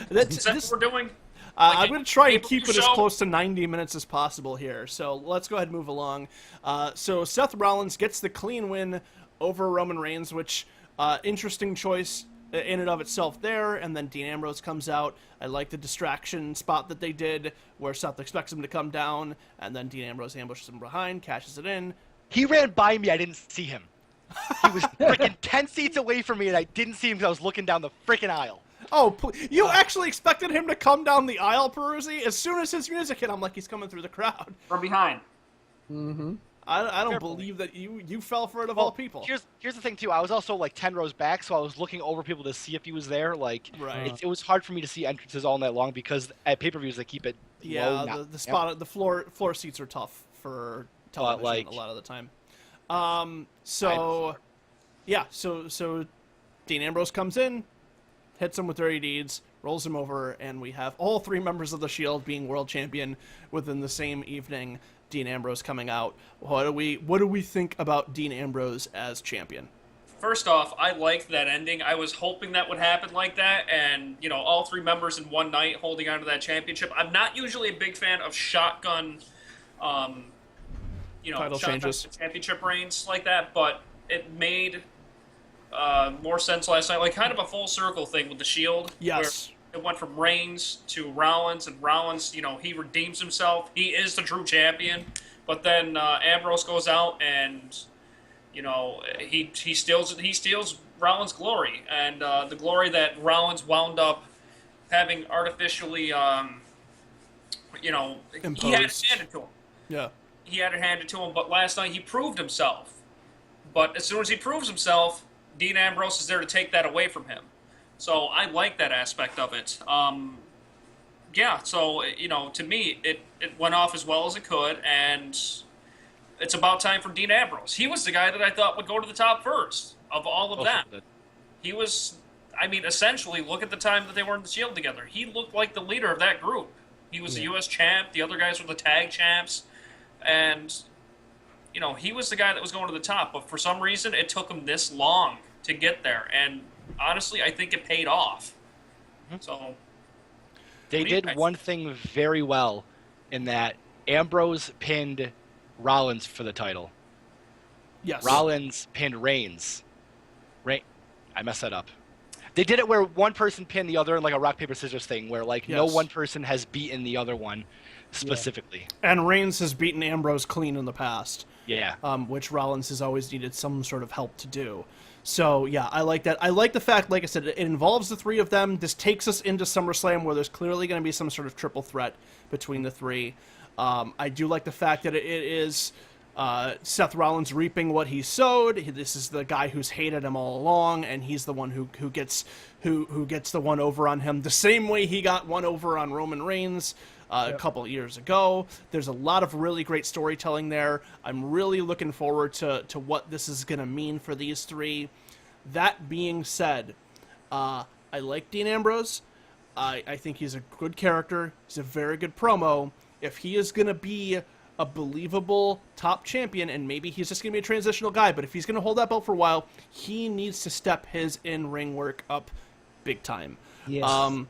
Speaker 1: that what we're doing?
Speaker 2: I'm going to try and keep it as close to 90 minutes as possible here. So let's go ahead and move along. So Seth Rollins gets the clean win over Roman Reigns, which interesting choice in and of itself there. And then Dean Ambrose comes out. I like the distraction spot that they did where Seth expects him to come down, and then Dean Ambrose ambushes him behind, cashes it in.
Speaker 3: He ran by me. I didn't see him. He was freaking 10 seats away from me, and I didn't see him because I was looking down the freaking aisle.
Speaker 2: Oh, you actually expected him to come down the aisle, Peruzzi? As soon as his music hit, I'm like, he's coming through the crowd.
Speaker 1: From behind.
Speaker 4: Mm-hmm.
Speaker 2: I don't believe that you fell for it of all people.
Speaker 3: Here's the thing, too. I was also, like, 10 rows back, so I was looking over people to see if he was there. Like, it was hard for me to see entrances all night long, because at pay-per-views, they keep it low.
Speaker 2: Yeah, the floor seats are tough for television a lot of the time. So Dean Ambrose comes in, hits him with dirty deeds, rolls him over, and we have all three members of the Shield being world champion within the same evening. Dean Ambrose coming out. What do we think about Dean Ambrose as champion?
Speaker 1: First off, I liked that ending. I was hoping that would happen like that, and all three members in one night holding on to that championship. I'm not usually a big fan of shotgun,
Speaker 2: title changes,
Speaker 1: championship reigns like that, but it made more sense last night, like kind of a full circle thing with the Shield.
Speaker 2: Yes.
Speaker 1: Where it went from Reigns to Rollins, and Rollins, he redeems himself. He is the true champion. But then Ambrose goes out and, he steals Rollins' glory, and the glory that Rollins wound up having artificially, he had it handed to him.
Speaker 2: Yeah.
Speaker 1: He had it handed to him, but last night he proved himself. But as soon as he proves himself, Dean Ambrose is there to take that away from him. So I like that aspect of it. So, to me, it went off as well as it could, and it's about time for Dean Ambrose. He was the guy that I thought would go to the top first of all of that. He was, essentially, look at the time that they were in the Shield together. He looked like the leader of that group. He was the U.S. champ. The other guys were the tag champs. And, you know, he was the guy that was going to the top. But for some reason, it took him this long to get there. And honestly, I think it paid off. So
Speaker 3: They did one thing very well in that Ambrose pinned Rollins for the title.
Speaker 2: Yes.
Speaker 3: Rollins pinned Reigns. I messed that up. They did it where one person pinned the other in like a rock, paper, scissors thing where like no one person has beaten the other one specifically.
Speaker 2: And Reigns has beaten Ambrose clean in the past.
Speaker 3: Yeah.
Speaker 2: Which Rollins has always needed some sort of help to do. So, yeah, I like that. I like the fact, like I said, it involves the three of them. This takes us into SummerSlam where there's clearly going to be some sort of triple threat between the three. I do like the fact that it is Seth Rollins reaping what he sowed. This is the guy who's hated him all along, and he's the one who gets the one over on him the same way he got one over on Roman Reigns a couple of years ago. There's a lot of really great storytelling there. I'm really looking forward to what this is going to mean for these three. That being said, I like Dean Ambrose. I think he's a good character. He's a very good promo. If he is going to be a believable top champion, and maybe he's just going to be a transitional guy, but if he's going to hold that belt for a while, he needs to step his in-ring work up big time.
Speaker 4: Yes.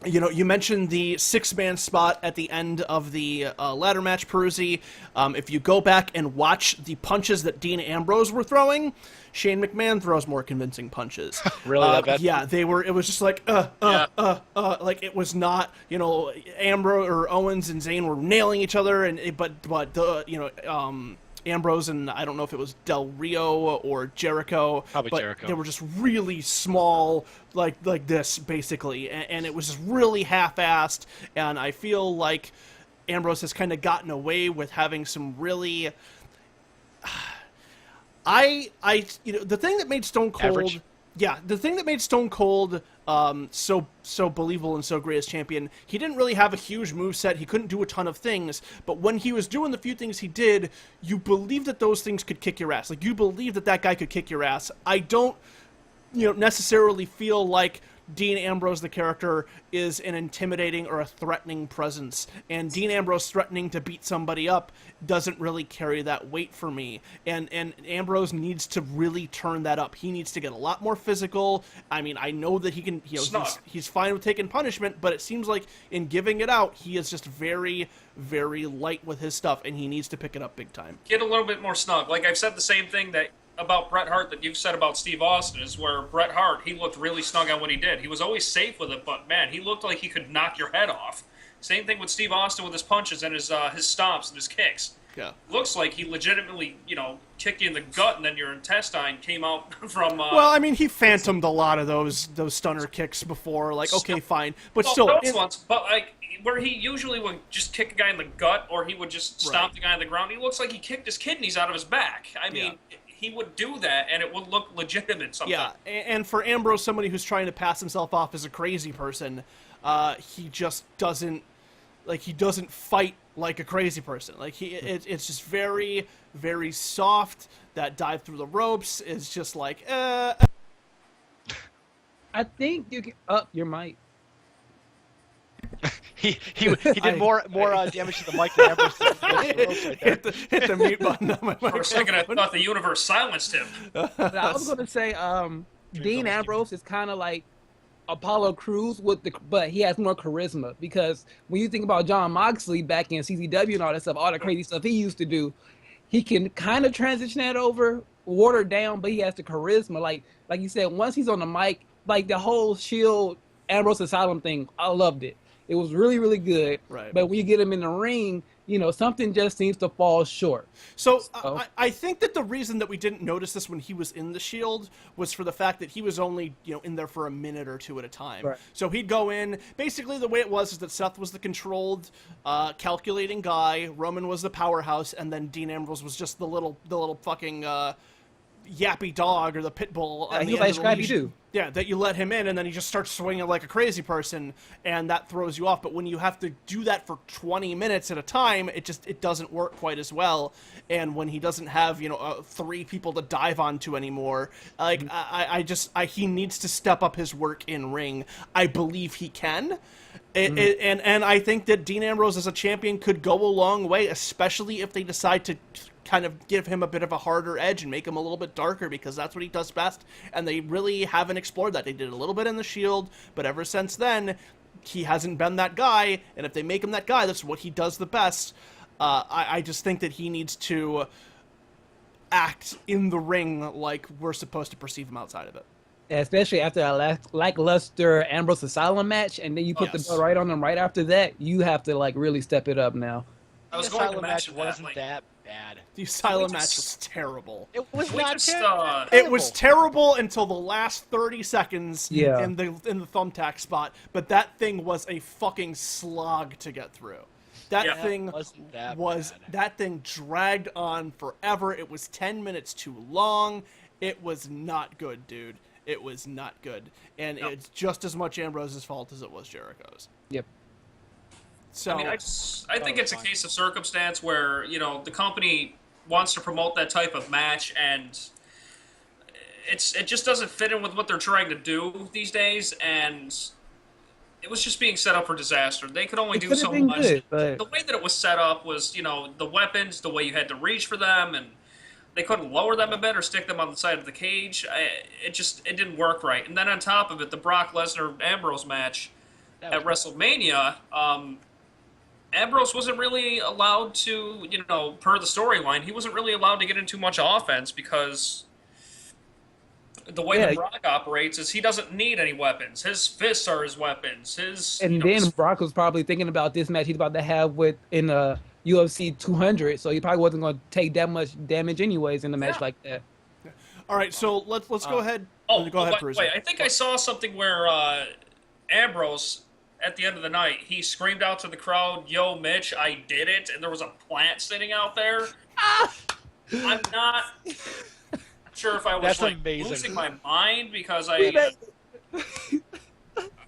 Speaker 2: You know, you mentioned the 6-man spot at the end of the ladder match, Peruzzi. If you go back and watch the punches that Dean Ambrose were throwing, Shane McMahon throws more convincing punches.
Speaker 3: Really, that bad?
Speaker 2: Yeah, they were. It was just like, like it was not. You know, Ambrose or Owens and Zayn were nailing each other, but Ambrose and I don't know if it was Del Rio or Jericho.
Speaker 3: Probably
Speaker 2: but
Speaker 3: Jericho.
Speaker 2: They were just really small, like this, basically. And it was just really half-assed. And I feel like Ambrose has kind of gotten away with having some really... the thing that made Stone Cold...
Speaker 3: Average.
Speaker 2: Yeah, the thing that made Stone Cold so believable and so great as champion, he didn't really have a huge moveset. He couldn't do a ton of things, but when he was doing the few things he did, you believed that those things could kick your ass. Like, you believed that guy could kick your ass. I don't, necessarily feel like Dean Ambrose, the character, is an intimidating or a threatening presence. And Dean Ambrose threatening to beat somebody up doesn't really carry that weight for me. And Ambrose needs to really turn that up. He needs to get a lot more physical. I mean, I know that he can, he's fine with taking punishment, but it seems like in giving it out, he is just very, very light with his stuff, and he needs to pick it up big time.
Speaker 1: Get a little bit more snug. Like I've said the same thing about Bret Hart that you've said about Steve Austin, is where Bret Hart, he looked really snug on what he did. He was always safe with it, but man, he looked like he could knock your head off. Same thing with Steve Austin with his punches and his stomps and his kicks.
Speaker 2: Yeah.
Speaker 1: Looks like he legitimately, kicked you in the gut and then your intestine came out from...
Speaker 2: well, I mean, he phantomed a lot of those stunner kicks before. Like, okay, fine. But
Speaker 1: well,
Speaker 2: still...
Speaker 1: Those ones, but like, where he usually would just kick a guy in the gut or he would just stomp the guy on the ground, he looks like he kicked his kidneys out of his back. I mean... Yeah. He would do that, and it would look legitimate sometimes.
Speaker 2: Yeah, and for Ambrose, somebody who's trying to pass himself off as a crazy person, he just doesn't, he doesn't fight like a crazy person. Like, it's just very, very soft. That dive through the ropes is just like,
Speaker 4: I think you can up your mic.
Speaker 3: He did more damage to the mic than ever.
Speaker 2: Hit the mute button on my microphone.
Speaker 1: For a second, I thought the universe silenced him.
Speaker 4: I was going to say, Dean Ambrose is kind of like Apollo Crews but he has more charisma, because when you think about John Moxley back in CZW and all that stuff, all the crazy stuff he used to do, he can kind of transition that over, water down, but he has the charisma. Like you said, once he's on the mic, like the whole Shield Ambrose Asylum thing, I loved it. It was really, really good.
Speaker 2: Right.
Speaker 4: But when you get him in the ring, something just seems to fall short.
Speaker 2: So I think that the reason that we didn't notice this when he was in the Shield was for the fact that he was only, in there for a minute or two at a time.
Speaker 4: Right.
Speaker 2: So he'd go in. Basically, the way it was is that Seth was the controlled, calculating guy. Roman was the powerhouse, and then Dean Ambrose was just the little fucking yappy dog or the pit bull.
Speaker 4: He was like Scrappy Doo.
Speaker 2: Yeah, that you let him in, and then he just starts swinging like a crazy person, and that throws you off. But when you have to do that for 20 minutes at a time, it doesn't work quite as well. And when he doesn't have 3 people to dive onto anymore, he needs to step up his work in ring. I believe he can, And I think that Dean Ambrose as a champion could go a long way, especially if they decide to kind of give him a bit of a harder edge and make him a little bit darker, because that's what he does best. And they really haven't explored that. They did a little bit in the Shield, but ever since then, he hasn't been that guy. And if they make him that guy, that's what he does the best. I just think that he needs to act in the ring like we're supposed to perceive him outside of it.
Speaker 4: Especially after a lackluster Ambrose Asylum match, and then you put the belt right on him right after that, you have to like really step it up now.
Speaker 1: I was
Speaker 3: The
Speaker 1: going to
Speaker 3: Asylum
Speaker 1: mention
Speaker 3: match
Speaker 1: that.
Speaker 3: wasn't
Speaker 1: Like,
Speaker 3: that bad.
Speaker 2: The Asylum
Speaker 1: we
Speaker 2: match
Speaker 1: just-
Speaker 2: was terrible.
Speaker 3: It was
Speaker 1: we
Speaker 3: not
Speaker 1: just,
Speaker 3: terrible.
Speaker 2: It was terrible until the last 30 seconds
Speaker 4: Yeah.
Speaker 2: in the thumbtack spot, but that thing was a fucking slog to get through. That
Speaker 1: Yeah.
Speaker 2: thing
Speaker 3: Wasn't that
Speaker 2: was
Speaker 3: bad.
Speaker 2: that thing dragged on forever. It was 10 minutes too long. It was not good, dude. It was not good. And
Speaker 1: No.
Speaker 2: it's just as much Ambrose's fault as it was Jericho's.
Speaker 4: Yep.
Speaker 2: So
Speaker 1: I mean, I think it's a case of circumstance where, you know, the company wants to promote that type of match, and it just doesn't fit in with what they're trying to do these days, and it was just being set up for disaster. They could only
Speaker 4: It
Speaker 1: do
Speaker 4: could've
Speaker 1: so
Speaker 4: been
Speaker 1: much.
Speaker 4: good, but-
Speaker 1: The way that it was set up was, you know, the weapons, the way you had to reach for them, and they couldn't lower them a bit or stick them on the side of the cage. It didn't work right. And then on top of it, the Brock Lesnar-Ambrose match
Speaker 3: That
Speaker 1: at
Speaker 3: was-
Speaker 1: WrestleMania, Ambrose wasn't really allowed to, you know, per the storyline, he wasn't really allowed to get into much offense because the way
Speaker 4: Yeah.
Speaker 1: that Brock operates is he doesn't need any weapons. His fists are his weapons. His
Speaker 4: And
Speaker 1: you know,
Speaker 4: then
Speaker 1: his-
Speaker 4: Brock was probably thinking about this match he's about to have in UFC 200, so he probably wasn't going to take that much damage anyways in a match
Speaker 1: Yeah.
Speaker 4: like that.
Speaker 2: all right, so let's go ahead.
Speaker 1: Oh,
Speaker 2: Go ahead,
Speaker 1: by the
Speaker 2: Peruzzi.
Speaker 1: way, I think I saw something where Ambrose, at the end of the night, he screamed out to the crowd, "Yo, Mitch, I did it!" And there was a plant sitting out there. I'm not sure if I was
Speaker 3: That's
Speaker 1: like
Speaker 3: amazing.
Speaker 1: losing my mind because I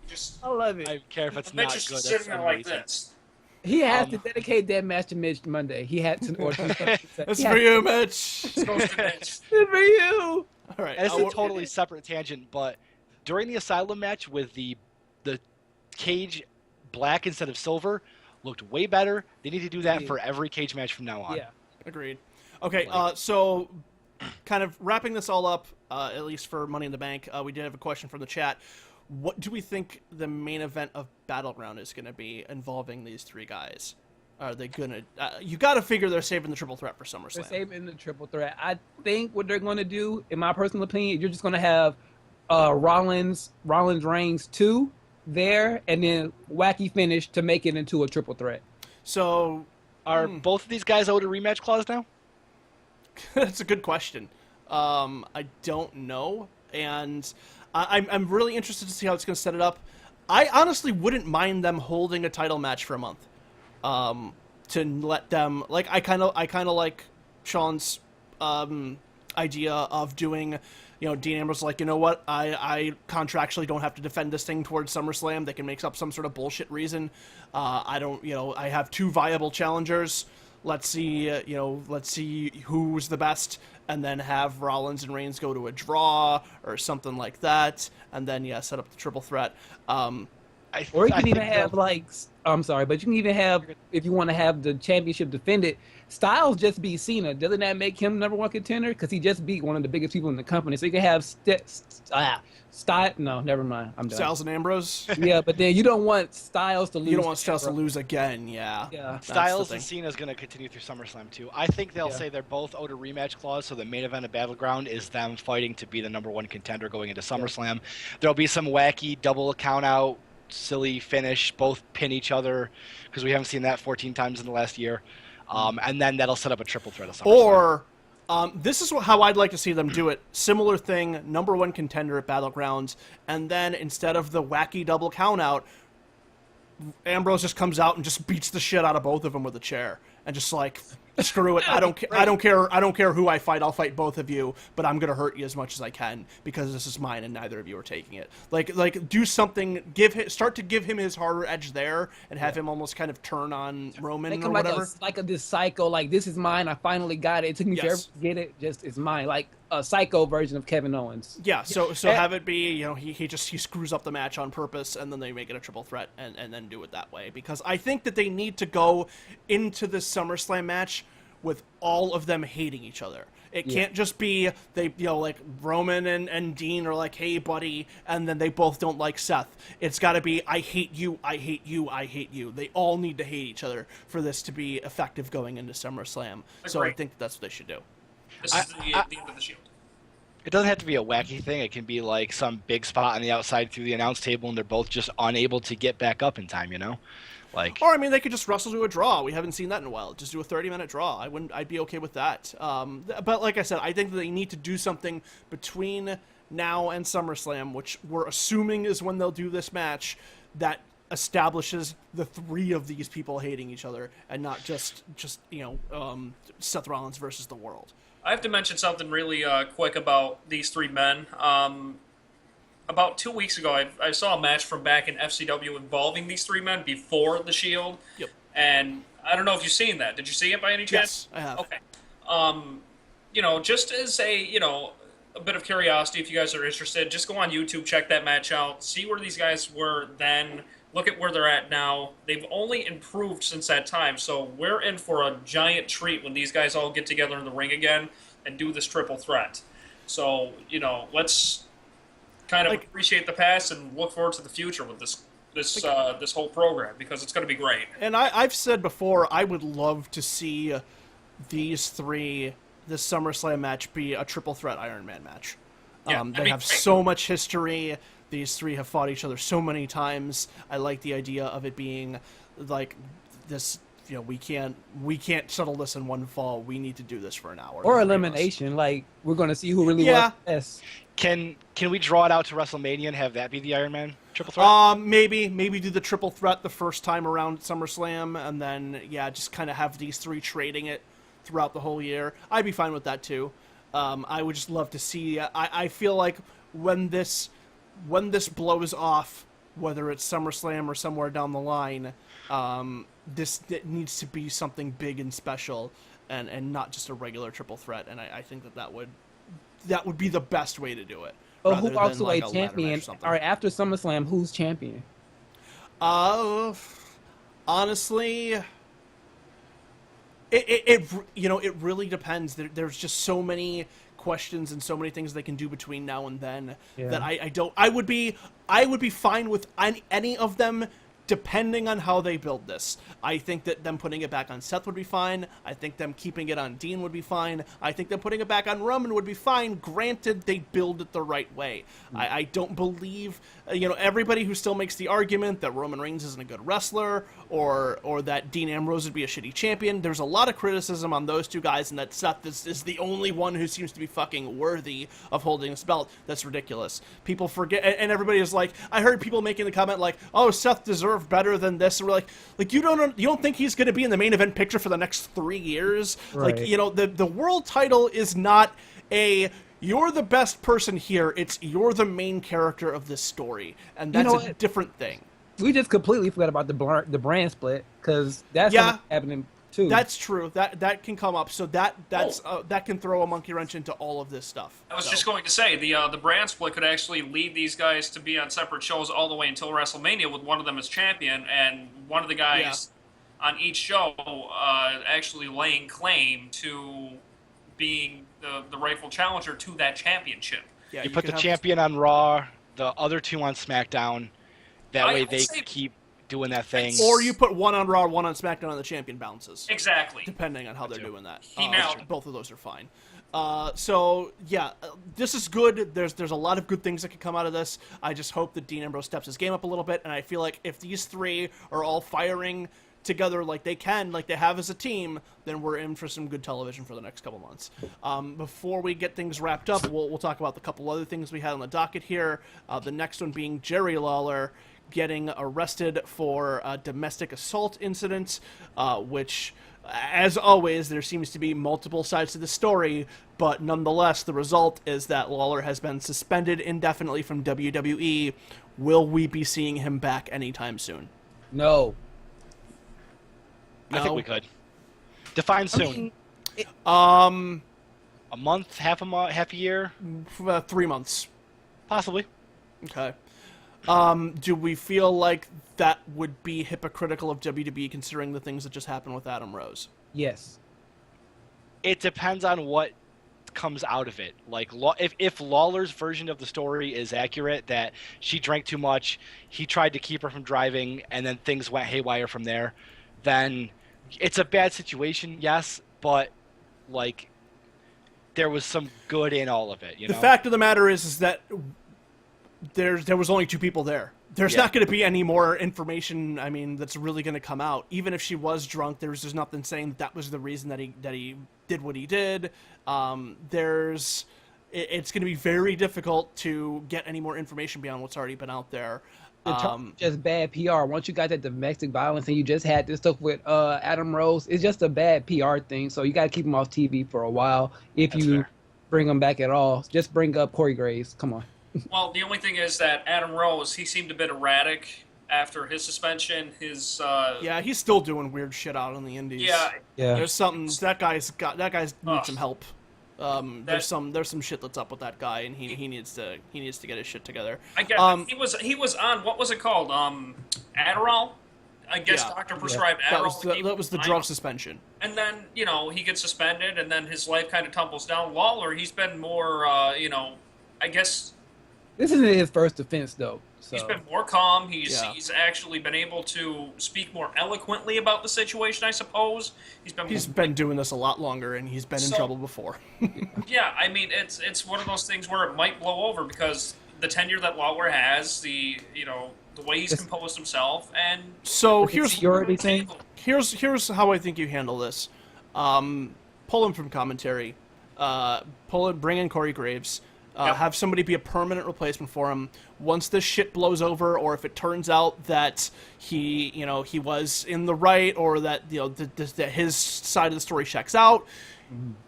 Speaker 1: just
Speaker 4: I love it.
Speaker 3: I don't care if it's
Speaker 1: Mitch
Speaker 3: not
Speaker 1: is
Speaker 3: good.
Speaker 1: just
Speaker 3: That's
Speaker 1: sitting there like
Speaker 3: amazing.
Speaker 1: this.
Speaker 4: He had to dedicate that match to Mitch Monday. He had to. Or
Speaker 2: That's for you, Mitch.
Speaker 1: It's supposed to Mitch.
Speaker 4: Good for you.
Speaker 2: All right.
Speaker 3: And it's
Speaker 2: uh,
Speaker 3: a totally separate tangent, but during the Asylum match with the cage black instead of silver, looked way better. They need to do that
Speaker 4: Yeah.
Speaker 3: for every cage match from now on.
Speaker 4: Yeah.
Speaker 2: Agreed. Okay, so kind of wrapping this all up, at least for Money in the Bank, we did have a question from the chat. What do we think the main event of Battleground is going to be involving these three guys? Are they going to... you got to figure they're saving the triple threat for
Speaker 4: They're
Speaker 2: SummerSlam.
Speaker 4: saving the triple threat. I think what they're going to do, in my personal opinion, you're just going to have Rollins Reigns 2 there, and then wacky finish to make it into a triple threat.
Speaker 2: So,
Speaker 3: Are both of these guys owed a rematch clause now?
Speaker 2: that's a good question. I don't know, and I'm really interested to see how it's going to set it up. I honestly wouldn't mind them holding a title match for a month, to let them I kind of like Sean's idea of doing. Dean Ambrose like, you know what? I contractually don't have to defend this thing towards SummerSlam. They can make up some sort of bullshit reason. I don't. I have two viable challengers. Let's see. Let's see who's the best, and then have Rollins and Reigns go to a draw or something like that, and then set up the triple threat.
Speaker 4: Or you can even have I'm sorry, but you can even have, if you want to have the championship defended, Styles just beat Cena. Doesn't that make him number one contender? Because he just beat one of the biggest people in the company. So you can have no, never mind. I'm done.
Speaker 2: Styles and Ambrose.
Speaker 4: Yeah, but then you don't want Styles to lose.
Speaker 2: You don't want Styles to lose again. Yeah.
Speaker 4: Yeah.
Speaker 3: Styles
Speaker 2: the
Speaker 3: and
Speaker 2: thing.
Speaker 3: Cena is going to continue through SummerSlam too. I think they'll
Speaker 4: Yeah.
Speaker 3: say they're both owed a rematch clause, so the main event of Battleground is them fighting to be the number one contender going into SummerSlam. There'll be some wacky double count out, silly finish, both pin each other, because we haven't seen that 14 times in the last year. And then that'll set up a triple threat of SummerSlam.
Speaker 2: Or this is how I'd like to see them do it. Similar thing, number one contender at Battlegrounds, and then instead of the wacky double countout, Ambrose just comes out and just beats the shit out of both of them with a chair, and just screw it. I don't care. I don't care. I don't care who I fight. I'll fight both of you, but I'm gonna hurt you as much as I can because this is mine, and neither of you are taking it. Like do something. Start to give him his harder edge there, and have him almost kind of turn on Roman
Speaker 4: Make
Speaker 2: or
Speaker 4: him
Speaker 2: whatever.
Speaker 4: this psycho. Like, this is mine. I finally got it. It took me forever to get it. Just it's mine. Like a psycho version of Kevin Owens.
Speaker 2: Yeah. So have it be he screws up the match on purpose, and then they make it a triple threat, and then do it that way because I think that they need to go into this SummerSlam match with all of them hating each other. It can't just be they, like Roman and Dean are like, hey buddy, and then they both don't like Seth. It's got to be I hate you, I hate you, I hate you. They all need to hate each other for this to be effective going into SummerSlam. So I think that's what they should do.
Speaker 1: This is the end of the Shield.
Speaker 3: It doesn't have to be a wacky thing. It can be like some big spot on the outside through the announce table, and they're both just unable to get back up in time. Like,
Speaker 2: or I mean, they could just wrestle to a draw. We haven't seen that in a while. Just do a 30-minute draw. I'd be okay with that. But like I said, I think that they need to do something between now and SummerSlam, which we're assuming is when they'll do this match, that establishes the three of these people hating each other, and not just Seth Rollins versus the world.
Speaker 1: I have to mention something really quick about these three men. About 2 weeks ago, I saw a match from back in FCW involving these three men before the Shield.
Speaker 2: Yep.
Speaker 1: And I don't know if you've seen that. Did you see it by any chance?
Speaker 2: Yes, I have.
Speaker 1: Okay. Just as a bit of curiosity, if you guys are interested, just go on YouTube, check that match out, see where these guys were then, look at where they're at now. They've only improved since that time, so we're in for a giant treat when these guys all get together in the ring again and do this triple threat. So, let's kind of appreciate the past and look forward to the future with this whole program, because it's going to be great.
Speaker 2: And I've said before, I would love to see these three, this SummerSlam match, be a triple threat Iron Man match.
Speaker 1: Yeah,
Speaker 2: they have so much history. These three have fought each other so many times. I like the idea of it being like this. We can't settle this in one fall. We need to do this for an hour.
Speaker 4: Or elimination. Like, we're going to see who really wants this.
Speaker 3: Can we draw it out to WrestleMania and have that be the Iron Man triple threat?
Speaker 2: Maybe do the triple threat the first time around SummerSlam, and then just kind of have these three trading it throughout the whole year. I'd be fine with that too. I would just love to see. I feel like when this blows off, whether it's SummerSlam or somewhere down the line, this needs to be something big and special, and not just a regular triple threat. And I think that would be the best way to do it.
Speaker 4: Oh, who walks away champion? All right, after SummerSlam, who's champion?
Speaker 2: Honestly, it really depends. There's just so many questions and so many things they can do between now and then that I would be fine with any of them, depending on how they build this. I think that them putting it back on Seth would be fine. I think them keeping it on Dean would be fine. I think them putting it back on Roman would be fine, granted they build it the right way. I don't believe, everybody who still makes the argument that Roman Reigns isn't a good wrestler or that Dean Ambrose would be a shitty champion. There's a lot of criticism on those two guys, and that Seth is the only one who seems to be fucking worthy of holding this belt. That's ridiculous. People forget, and everybody is like, I heard people making the comment like, oh, Seth deserved better than this, and we're like you don't think he's going to be in the main event picture for the next 3 years?
Speaker 4: Right.
Speaker 2: Like, the world title is not you're the best person here. It's you're the main character of this story, and that's a different thing.
Speaker 4: We just completely forgot about the brand split, because that's happening too.
Speaker 2: That's true. That can come up. So that can throw a monkey wrench into all of this stuff.
Speaker 1: I was just going to say, the brand split could actually lead these guys to be on separate shows all the way until WrestleMania, with one of them as champion, and one of the guys on each show actually laying claim to being the rightful challenger to that championship.
Speaker 2: Yeah,
Speaker 3: you put the champion on Raw, the other two on SmackDown. That way they keep doing that thing.
Speaker 2: Or you put one on Raw, one on SmackDown, and the champion bounces.
Speaker 1: Exactly.
Speaker 2: Depending on how they're doing that. Both of those are fine. This is good. There's a lot of good things that could come out of this. I just hope that Dean Ambrose steps his game up a little bit, and I feel like if these three are all firing together like they have as a team, then we're in for some good television for the next couple months. Before we get things wrapped up, we'll talk about the couple other things we had on the docket here. The next one being Jerry Lawler getting arrested for a domestic assault incident, which, as always, there seems to be multiple sides to the story, but nonetheless, the result is that Lawler has been suspended indefinitely from WWE. Will we be seeing him back anytime soon?
Speaker 4: No.
Speaker 3: I think we could. Define soon. A month, half a year?
Speaker 2: 3 months.
Speaker 3: Possibly.
Speaker 2: Okay. Do we feel like that would be hypocritical of WWE considering the things that just happened with Adam Rose?
Speaker 4: Yes.
Speaker 3: It depends on what comes out of it. Like, if Lawler's version of the story is accurate, that she drank too much, he tried to keep her from driving, and then things went haywire from there, then it's a bad situation, yes, but, like, there was some good in all of it, you know?
Speaker 2: The fact of the matter is that there was only 2 people there. There's not going to be any more information, I mean, that's really going to come out. Even if she was drunk, there's just nothing saying that was the reason that he did what he did. It's going to be very difficult to get any more information beyond what's already been out there.
Speaker 4: Just bad PR. Once you got that domestic violence and you just had this stuff with Adam Rose, it's just a bad PR thing. So you got to keep him off TV for a while. If
Speaker 3: That's
Speaker 4: you
Speaker 3: fair.
Speaker 4: bring him back at all, just bring up Corey Graves. Come on.
Speaker 1: Well, the only thing is that Adam Rose, he seemed a bit erratic after his suspension.
Speaker 2: Yeah, he's still doing weird shit out on the indies.
Speaker 1: Yeah,
Speaker 2: There's something that guy's needs
Speaker 1: Ugh.
Speaker 2: some help. There's some shit that's up with that guy, and he needs to get his shit together.
Speaker 1: I guess he was on, what was it called? Adderall. I guess
Speaker 2: Yeah.
Speaker 1: doctor prescribed Adderall.
Speaker 2: That was the drug suspension.
Speaker 1: And then he gets suspended, and then his life kind of tumbles down. Lawler, he's been more I guess.
Speaker 4: This isn't his first offense, though. So.
Speaker 1: He's been more calm. He's
Speaker 2: Yeah.
Speaker 1: actually been able to speak more eloquently about the situation, I suppose.
Speaker 2: He's been doing this a lot longer, and he's been in trouble before.
Speaker 1: Yeah, I mean, it's one of those things where it might blow over because the tenure that Lawler has, the way he's composed himself, and
Speaker 2: So here's how I think you handle this. Pull him from commentary. Bring in Corey Graves.
Speaker 1: Yep.
Speaker 2: Have somebody be a permanent replacement for him. Once this shit blows over, or if it turns out that he was in the right, or that that his side of the story checks out,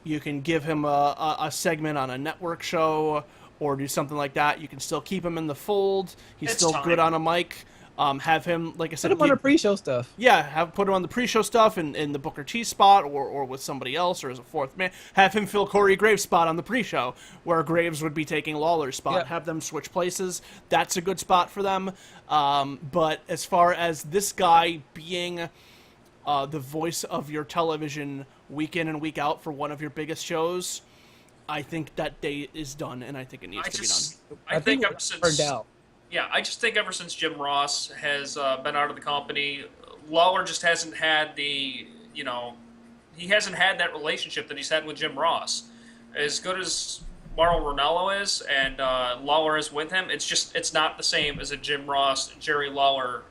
Speaker 2: you can give him a segment on a network show, or do something like that. You can still keep him in the fold. He's still good on a mic. Have him, like I said,
Speaker 4: Put him on the pre-show stuff.
Speaker 2: Yeah, put him on the pre-show stuff in the Booker T spot, or with somebody else, or as a fourth man. Have him fill Corey Graves' spot on the pre-show, where Graves would be taking Lawler's spot.
Speaker 4: Yep.
Speaker 2: Have them switch places. That's a good spot for them. But as far as this guy being the voice of your television week in and week out for one of your biggest shows, I think that day is done, and I think it needs to be done.
Speaker 1: I think ever since.
Speaker 4: Turned out.
Speaker 1: Yeah, I just think ever since Jim Ross has been out of the company, Lawler just hasn't had he hasn't had that relationship that he's had with Jim Ross. As good as Mauro Ranallo is, and Lawler is with him, it's not the same as a Jim Ross, Jerry Lawler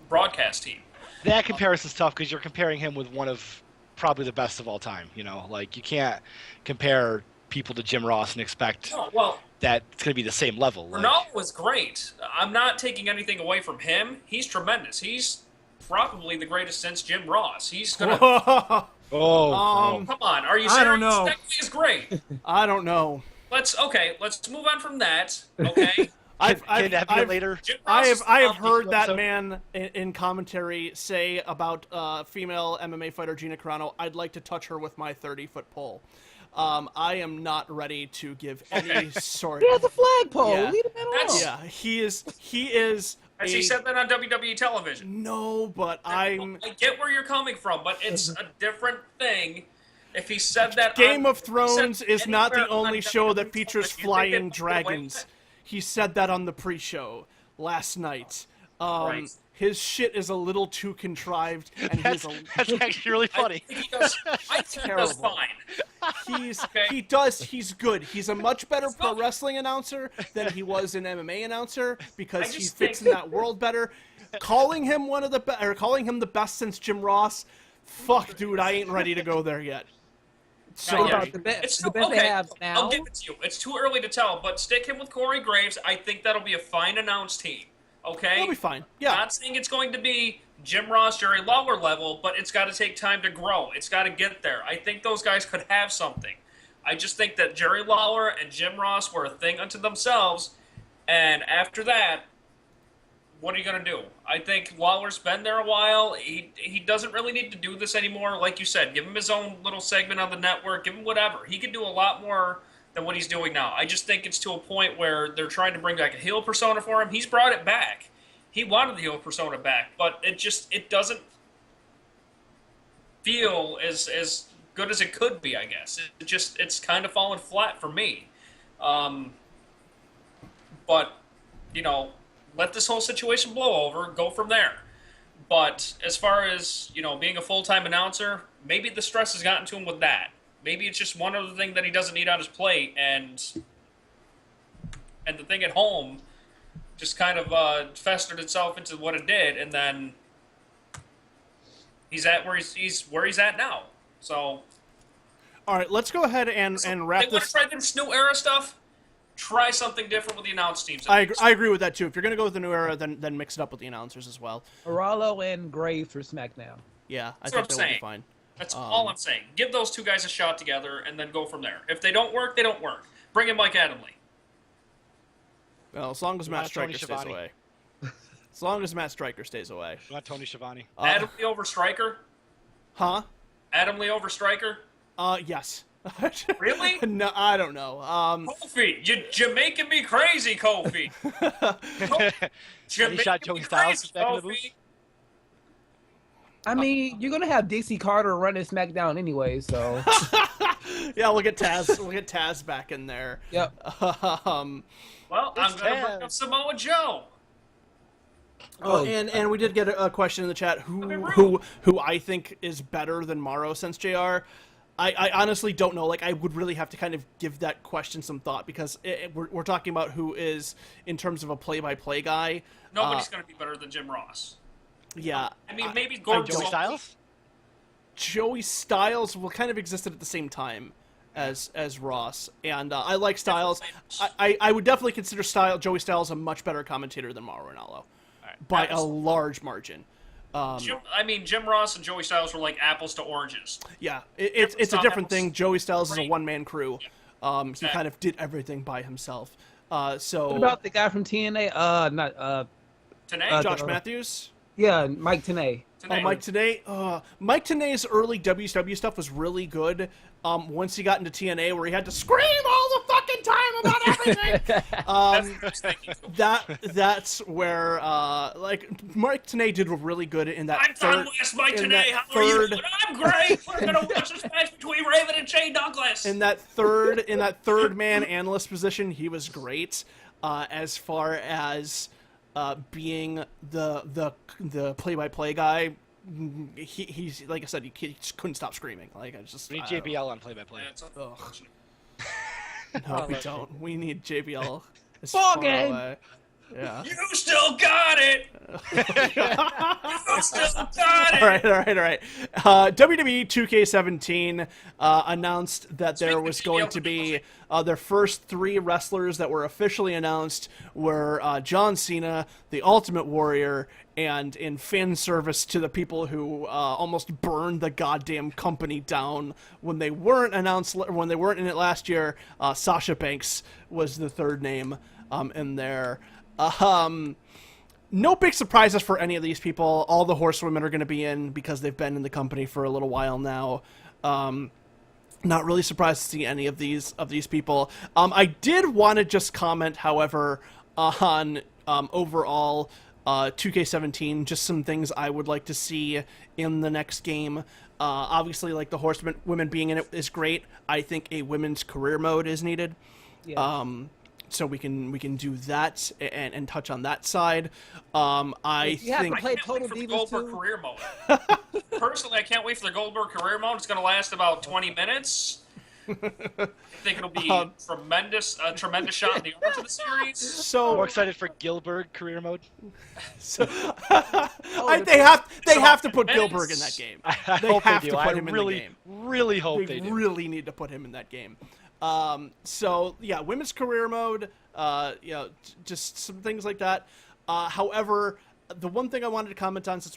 Speaker 1: broadcast team.
Speaker 3: That comparison's tough because you're comparing him with one of probably the best of all time. Like, you can't compare people to Jim Ross and expect that it's going to be the same level.
Speaker 1: Ronaldo was great. I'm not taking anything away from him. He's tremendous. He's probably the greatest since Jim Ross. He's gonna.
Speaker 3: Oh,
Speaker 1: Come on, are you serious?
Speaker 2: I don't know.
Speaker 1: That guy is great.
Speaker 2: I don't know.
Speaker 1: Let's move on from that. Okay.
Speaker 3: later.
Speaker 2: I have heard that man in commentary say about female MMA fighter Gina Carano, "I'd like to touch her with my 30-foot pole." I am not ready to give any sort.
Speaker 4: He has a flagpole.
Speaker 2: Yeah.
Speaker 4: Leave him alone.
Speaker 2: Yeah, he is.
Speaker 1: Has he said that on WWE television?
Speaker 2: No, but
Speaker 1: I get where you're coming from, but it's a different thing. If he said that,
Speaker 2: Game of Thrones is not the only show that features flying dragons. He said that on the pre-show last night.
Speaker 1: Right.
Speaker 2: His shit is a little too contrived, and
Speaker 3: That's actually really funny.
Speaker 1: I think he does fine.
Speaker 2: He's good. He's a much better pro wrestling announcer than he was an MMA announcer because he fits in that world better. Calling him calling him the best since Jim Ross, fuck, dude, I ain't ready to go there yet. So
Speaker 4: The best they have now.
Speaker 1: I'll give it to you. It's too early to tell, but stick him with Corey Graves. I think that'll be a fine announced team. Okay?
Speaker 2: It'll be fine. Yeah.
Speaker 1: Not saying it's going to be Jim Ross, Jerry Lawler level, but it's got to take time to grow. It's got to get there. I think those guys could have something. I just think that Jerry Lawler and Jim Ross were a thing unto themselves, and after that, what are you going to do? I think Lawler's been there a while. He doesn't really need to do this anymore. Like you said, give him his own little segment on the network. Give him whatever. He can do a lot more than what he's doing now. I just think it's to a point where they're trying to bring back a heel persona for him. He's brought it back. He wanted the heel persona back, but it doesn't feel as good as it could be, I guess. It's kind of fallen flat for me. But, let this whole situation blow over, go from there. But as far as, being a full-time announcer, maybe the stress has gotten to him with that. Maybe it's just one other thing that he doesn't need on his plate, and the thing at home just kind of festered itself into what it did, and then he's at where he's at now. So,
Speaker 2: all right, let's go ahead and wrap
Speaker 1: they
Speaker 2: this.
Speaker 1: Try this new era stuff. Try something different with the announce teams.
Speaker 2: I agree with that too. If you're gonna go with the new era, then mix it up with the announcers as well.
Speaker 4: Arallo and Gray for SmackDown.
Speaker 2: Yeah, I
Speaker 1: That's
Speaker 2: think
Speaker 1: what
Speaker 2: that
Speaker 1: I'm
Speaker 2: would be
Speaker 1: saying.
Speaker 2: fine.
Speaker 1: That's all I'm saying. Give those two guys a shot together, and then go from there. If they don't work, they don't work. Bring in Mike Adamle.
Speaker 2: Well, as long as Matt
Speaker 3: Tony
Speaker 2: Stryker stays
Speaker 3: Schiavone.
Speaker 2: away. As long as Matt Stryker stays away.
Speaker 3: Not Tony Schiavone.
Speaker 1: Adamle over Stryker?
Speaker 2: Huh?
Speaker 1: Adamle over Stryker?
Speaker 2: Yes.
Speaker 1: Really?
Speaker 2: No, I don't know.
Speaker 1: Kofi, you're making me crazy, Kofi. You're
Speaker 3: He shot
Speaker 1: making me
Speaker 3: Joey Styles
Speaker 1: crazy,
Speaker 3: back in the
Speaker 1: Kofi.
Speaker 3: booth?
Speaker 4: I mean, you're gonna have Dixie Carter running SmackDown anyway, so
Speaker 2: yeah, we'll get Taz. We'll get Taz back in there.
Speaker 4: yep.
Speaker 1: Well, I'm
Speaker 3: It's
Speaker 1: gonna bring
Speaker 3: Taz.
Speaker 1: up Samoa Joe.
Speaker 2: Oh, and we did get a question in the chat.
Speaker 1: mean,
Speaker 2: Who I think is better than Morrow since JR? I honestly don't know. Like, I would really have to kind of give that question some thought, because we're talking about who is, in terms of a play-by-play guy.
Speaker 1: Nobody's gonna be better than Jim Ross.
Speaker 2: Yeah.
Speaker 1: I mean, maybe Gordon
Speaker 3: Joey Styles?
Speaker 2: Joey Styles will kind of existed at the same time as Ross, and I like Styles. I would definitely consider Joey Styles a much better commentator than Mauro Ranallo, by a large margin.
Speaker 1: Jim Ross and Joey Styles were like apples to oranges.
Speaker 2: Yeah, it's a different thing. Joey Styles is a
Speaker 1: Great.
Speaker 2: one-man crew. He kind of did everything by himself. So
Speaker 4: What about the guy from TNA?
Speaker 1: Today,
Speaker 2: Josh Matthews?
Speaker 4: Yeah, Mike Tenay.
Speaker 2: Oh, Mike Tenay. Mike Tenay's early WCW stuff was really good. Once he got into TNA, where he had to scream all the fucking time about everything. That's where Mike Tenay did really good in that.
Speaker 1: I'm Tom West, Mike Today. How are you? I'm great. We're gonna watch this match between Raven and Shane Douglas.
Speaker 2: In that third man analyst position, he was great. As far as being the play-by-play guy, he's like I said, he just couldn't stop screaming. Like, I just
Speaker 3: We need JBL on play-by-play.
Speaker 2: No, we don't. We need JBL. As
Speaker 4: Ball
Speaker 2: far
Speaker 4: game.
Speaker 2: away. Yeah.
Speaker 1: You still got it. You still got it.
Speaker 2: All right. WWE 2K17 announced that there was going to be their first 3 wrestlers that were officially announced were John Cena, the Ultimate Warrior, and in fan service to the people who almost burned the goddamn company down when they weren't in it last year, Sasha Banks was the third name in there. No big surprises for any of these people. All the horsewomen are going to be in because they've been in the company for a little while now. Not really surprised to see any of these people. I did want to just comment, however, on overall 2K17, just some things I would like to see in the next game. Obviously, like the horsewomen being in it is great. I think a women's career mode is needed.
Speaker 4: Yeah.
Speaker 2: So we can do that and touch on that side.
Speaker 4: You have
Speaker 2: think
Speaker 4: to play
Speaker 1: I can't
Speaker 4: Total
Speaker 1: wait for the
Speaker 4: Divas
Speaker 1: Goldberg
Speaker 4: too.
Speaker 1: career mode. Personally, I can't wait for the Goldberg career mode. It's going to last about 20 minutes. I think it'll be a tremendous shot in the arm to the series.
Speaker 2: so.
Speaker 3: More excited for Gilbert career mode.
Speaker 2: So, they have to put Gilbert in that game.
Speaker 3: I
Speaker 2: They
Speaker 3: hope
Speaker 2: have
Speaker 3: they
Speaker 2: to
Speaker 3: do.
Speaker 2: put
Speaker 3: I
Speaker 2: him in
Speaker 3: really,
Speaker 2: the game.
Speaker 3: really hope they do.
Speaker 2: really need to put him in that game. So yeah, women's career mode. Just some things like that. However, the one thing I wanted to comment on, since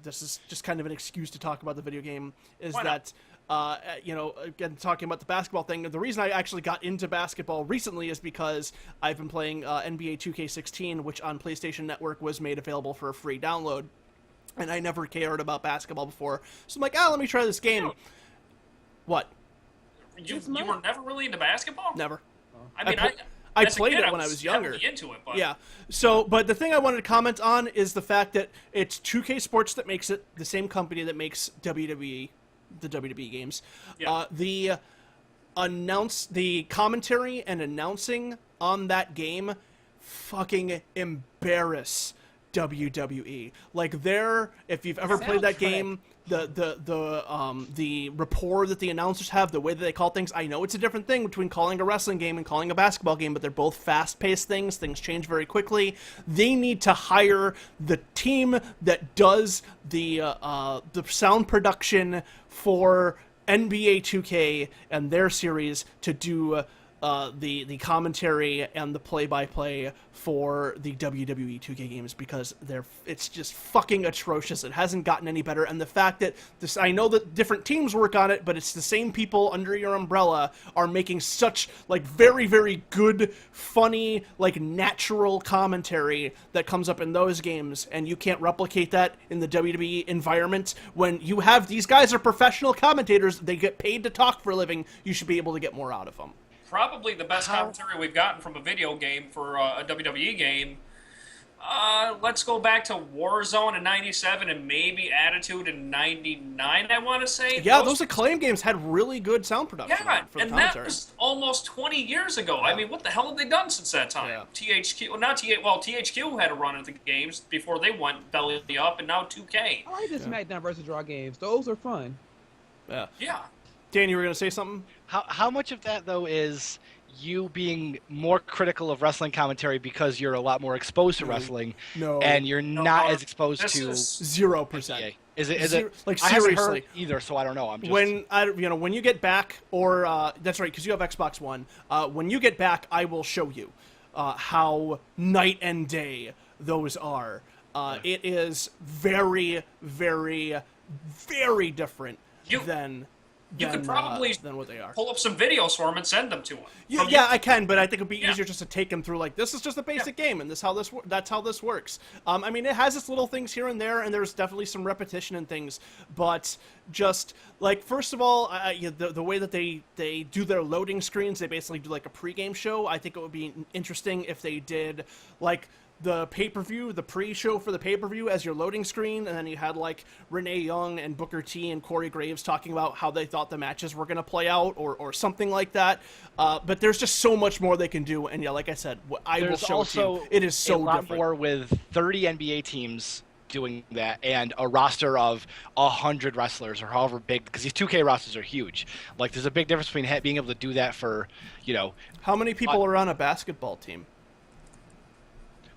Speaker 2: this is just kind of an excuse to talk about the video game, is that again, talking about the basketball thing, the reason I actually got into basketball recently is because I've been playing NBA 2K16, which on PlayStation Network was made available for a free download, and I never cared about basketball before, so I'm like, let me try this game. What?
Speaker 1: You were never really into basketball?
Speaker 2: Never.
Speaker 1: I mean,
Speaker 2: I played it when I was younger.
Speaker 1: Into it, but...
Speaker 2: Yeah. So, but the thing I wanted to comment on is the fact that it's 2K Sports that makes it, the same company that makes WWE, the WWE games.
Speaker 1: Yeah.
Speaker 2: The commentary and announcing on that game fucking embarrass WWE. Like, if you've ever played that game, the rapport that the announcers have, the way that they call things, I know it's a different thing between calling a wrestling game and calling a basketball game, but they're both fast-paced things. Things change very quickly. They need to hire the team that does the sound production for NBA 2K and their series to do the commentary and the play-by-play for the WWE 2K games, because it's just fucking atrocious. It hasn't gotten any better, and the fact that I know that different teams work on it, but it's the same people under your umbrella are making such like very, very good, funny, like natural commentary that comes up in those games, and you can't replicate that in the WWE environment. When you have these guys are professional commentators, they get paid to talk for a living, you should be able to get more out of them.
Speaker 1: Probably the best commentary we've gotten from a video game for a WWE game. Let's go back to Warzone in '97 and maybe Attitude in '99, I want to say.
Speaker 2: Yeah, those Acclaim games had really good sound production.
Speaker 1: Yeah,
Speaker 2: for the
Speaker 1: and
Speaker 2: commentary.
Speaker 1: that was almost 20 years ago. Yeah. I mean, what the hell have they done since that time?
Speaker 2: Yeah.
Speaker 1: THQ had a run at the games before they went belly up, and now 2K.
Speaker 4: I like the SmackDown versus Raw games. Those are fun.
Speaker 2: Yeah.
Speaker 1: Yeah.
Speaker 2: Dan, you were going to say something?
Speaker 3: How much of that, though, is you being more critical of wrestling commentary because you're a lot more exposed to wrestling, and you're not as exposed to
Speaker 2: 0%?
Speaker 3: Is it
Speaker 2: like,
Speaker 3: I haven't
Speaker 2: seriously
Speaker 3: heard either, so I don't know. I'm just
Speaker 2: when you get back, or that's right, because you have Xbox One. When you get back, I will show you how night and day those are. It is very, very, very different than
Speaker 1: could probably
Speaker 2: than what they are.
Speaker 1: Pull up some videos for them and send them to them.
Speaker 2: Yeah, I can, but I think it'd be easier just to take them through. Like, this is just a basic game, and that's how this works. I mean, it has its little things here and there, and there's definitely some repetition and things. But just like, first of all, the way that they do their loading screens, they basically do like a pregame show. I think it would be interesting if they did like the pay-per-view, the pre-show for the pay-per-view as your loading screen, and then you had like Renee Young and Booker T and Corey Graves talking about how they thought the matches were going to play out, or something like that. But there's just so much more they can do, and yeah, like I said, I will show it to you. It is so
Speaker 3: a lot
Speaker 2: different.
Speaker 3: more with 30 NBA teams doing that, and a roster of 100 wrestlers, or however big, because these 2K rosters are huge. Like, there's a big difference between being able to do that for,
Speaker 2: How many people are on a basketball team?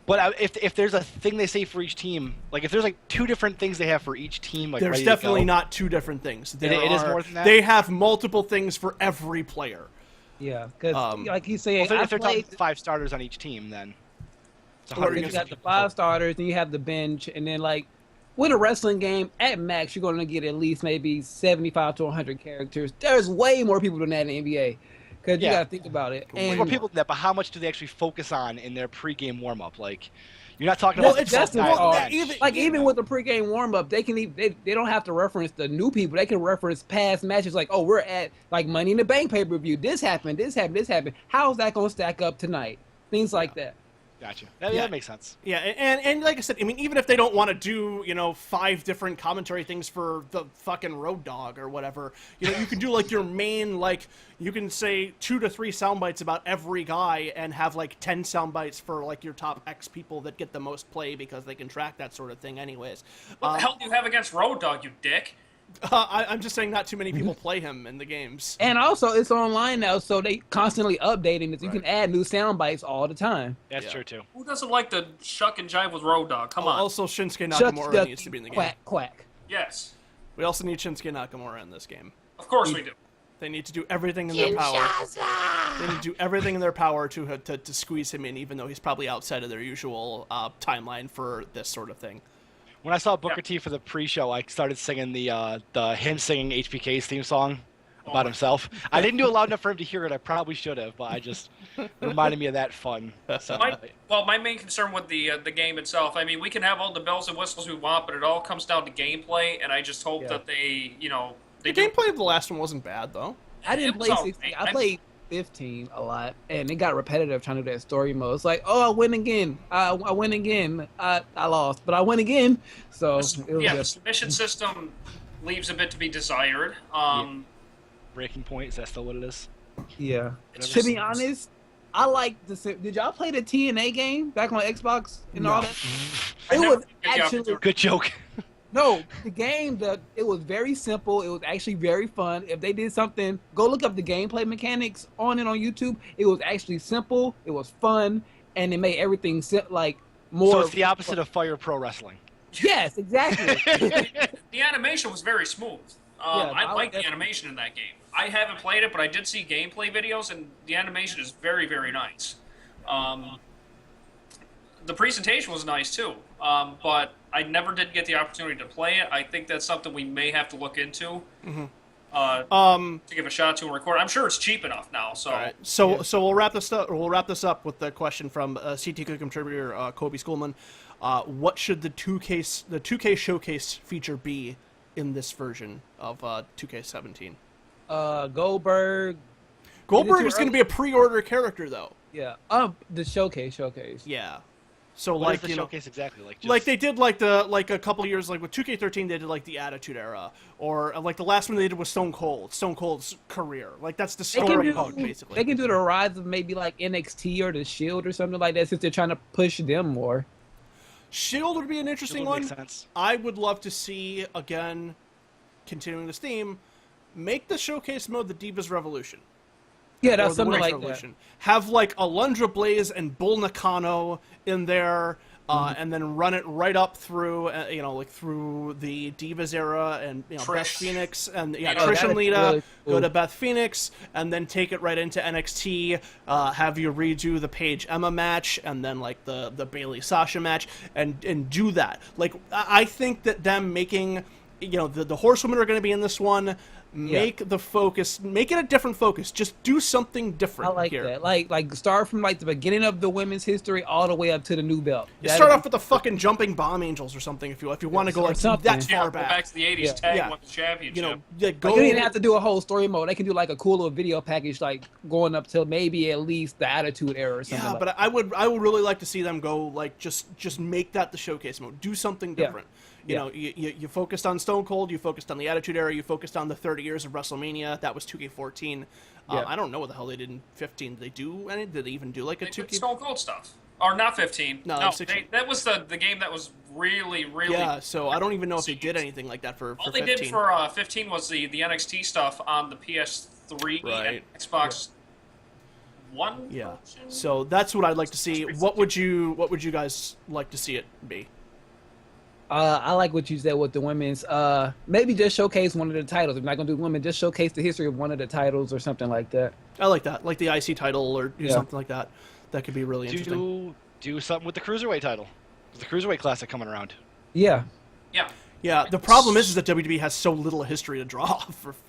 Speaker 3: But if there's a thing they say for each team, like if there's like two different things they have for each team, like
Speaker 2: there's definitely not two different things.
Speaker 3: It is more than that?
Speaker 2: They have multiple things for every player.
Speaker 4: Yeah, because like he's saying,
Speaker 3: if they're talking 5 starters on each team, then it's
Speaker 4: you got the 5 starters, and you have the bench, and then like with a wrestling game, at max you're going to get at least maybe 75 to 100 characters. There's way more people than that in the NBA. Because you got to think about it. And
Speaker 3: more people than that, but how much do they actually focus on in their pregame warm-up? Like, you're not talking about
Speaker 4: even with the pregame warm-up, they don't have to reference the new people. They can reference past matches like, we're at like Money in the Bank pay-per-view. This happened. How's that going to stack up tonight? Things like that.
Speaker 3: Gotcha. That makes sense.
Speaker 2: Yeah, and like I said, I mean, even if they don't want to do, 5 different commentary things for the fucking Road Dogg or whatever, you can do like your main, like, you can say 2 to 3 sound bites about every guy and have like 10 sound bites for like your top X people that get the most play, because they can track that sort of thing anyways.
Speaker 1: What the hell do you have against Road Dogg, you dick?
Speaker 2: I'm just saying not too many people play him in the games.
Speaker 4: And also, it's online now, so they constantly updating it. You can add new sound bites all the time.
Speaker 3: That's true, too.
Speaker 1: Who doesn't like to shuck and jive with Road Dogg? Come on.
Speaker 2: Also, Shinsuke Nakamura needs to be in the game.
Speaker 4: Quack.
Speaker 1: Yes.
Speaker 2: We also need Shinsuke Nakamura in this game.
Speaker 1: Of course we do.
Speaker 2: They need to do everything in their power. They need to do everything in their power to squeeze him in, even though he's probably outside of their usual timeline for this sort of thing.
Speaker 3: When I saw Booker T for the pre-show, I started singing the him singing HBK's theme song about himself. I didn't do it loud enough for him to hear it. I probably should have, but I just reminded me of that fun. So,
Speaker 1: my main concern with the game itself, I mean, we can have all the bells and whistles we want, but it all comes down to gameplay, and I just hope that they,
Speaker 2: The gameplay of the last one wasn't bad, though.
Speaker 4: I didn't play 16. I played 15 a lot, and it got repetitive trying to do that story mode. It's like, oh, I win again. I win again. I lost, but I win again. So
Speaker 1: the submission system leaves a bit to be desired.
Speaker 3: Breaking Point, is that still what it is?
Speaker 4: Yeah. To be honest, I like the. Did y'all play the TNA game back on Xbox and all that? It was actually
Speaker 3: good joke.
Speaker 4: No, the game, it was very simple. It was actually very fun. If they did something, go look up the gameplay mechanics on it on YouTube. It was actually simple. It was fun, and it made everything like more.
Speaker 3: So it's the opposite of Fire Pro Wrestling.
Speaker 4: Yes, exactly.
Speaker 1: The animation was very smooth. I like the animation in that game. I haven't played it, but I did see gameplay videos, and the animation is very, very nice. The presentation was nice, too, but I never did get the opportunity to play it. I think that's something we may have to look into to give a shot to and record. I'm sure it's cheap enough now. So,
Speaker 2: right. So we'll wrap this up. We'll wrap this up with the question from CT contributor Kobe Schoolman. What should the 2K showcase feature be in this version of 2K17?
Speaker 4: Goldberg.
Speaker 2: Goldberg is going to be a pre-order character, though.
Speaker 4: Yeah. The showcase.
Speaker 2: Yeah. So
Speaker 3: what
Speaker 2: like
Speaker 3: is the showcase exactly like?
Speaker 2: Like they did like a couple years with 2K13 they did like the Attitude Era, or like the last one they did was Stone Cold's career. Like that's the story mode basically.
Speaker 4: They can do the rise of maybe like NXT or the Shield or something like that since they're trying to push them more.
Speaker 2: Shield would be an interesting one.
Speaker 3: Make sense.
Speaker 2: I would love to see, again, continuing this theme, make the showcase mode the Divas Revolution.
Speaker 4: Yeah, that's something like that.
Speaker 2: Have like Alundra Blaze and Bull Nakano in there, and then run it right up through, like through the Divas era, and Beth Phoenix and Trish and Lita really cool. Go to Beth Phoenix, and then take it right into NXT. Have you redo the Paige Emma match, and then like the Bayley Sasha match, and do that. Like I think that them making, the Horsewomen are going to be in this one. Make it a different focus. Just do something different.
Speaker 4: I like
Speaker 2: here.
Speaker 4: that. Like start from like the beginning of the women's history all the way up to the new belt.
Speaker 2: You start off with the fucking Jumping Bomb Angels or something if you want to go like that far back.
Speaker 1: Go back to the 80s tag women's championship.
Speaker 4: You don't even have to do a whole story mode. They can do like a cool little video package, like going up till maybe at least the Attitude Era or something.
Speaker 2: Yeah, but I would really like to see them go like just make that the showcase mode. Do something different. You focused on Stone Cold, you focused on the Attitude Era, you focused on the 30 years of WrestleMania. That was 2K14. I don't know what the hell they did in 15. Did they do any? Did they even do like a 2K?
Speaker 1: Stone Cold stuff. Or not 15.
Speaker 2: No,
Speaker 1: that was the game that was really, really...
Speaker 2: Yeah, so I don't even know if they did anything like that for 15.
Speaker 1: All they did for 15 was the NXT stuff on the PS3 and Xbox One.
Speaker 2: Yeah, so that's what I'd like to see. What would you guys like to see it be?
Speaker 4: I like what you said with the women's. Maybe just showcase one of the titles. If you're not gonna do women, just showcase the history of one of the titles or something like that.
Speaker 2: I like that, like the IC title or something like that. That could be really interesting.
Speaker 3: Do something with the Cruiserweight title. The Cruiserweight Classic coming around.
Speaker 4: Yeah.
Speaker 2: Yeah, the problem is that WWE has so little history to draw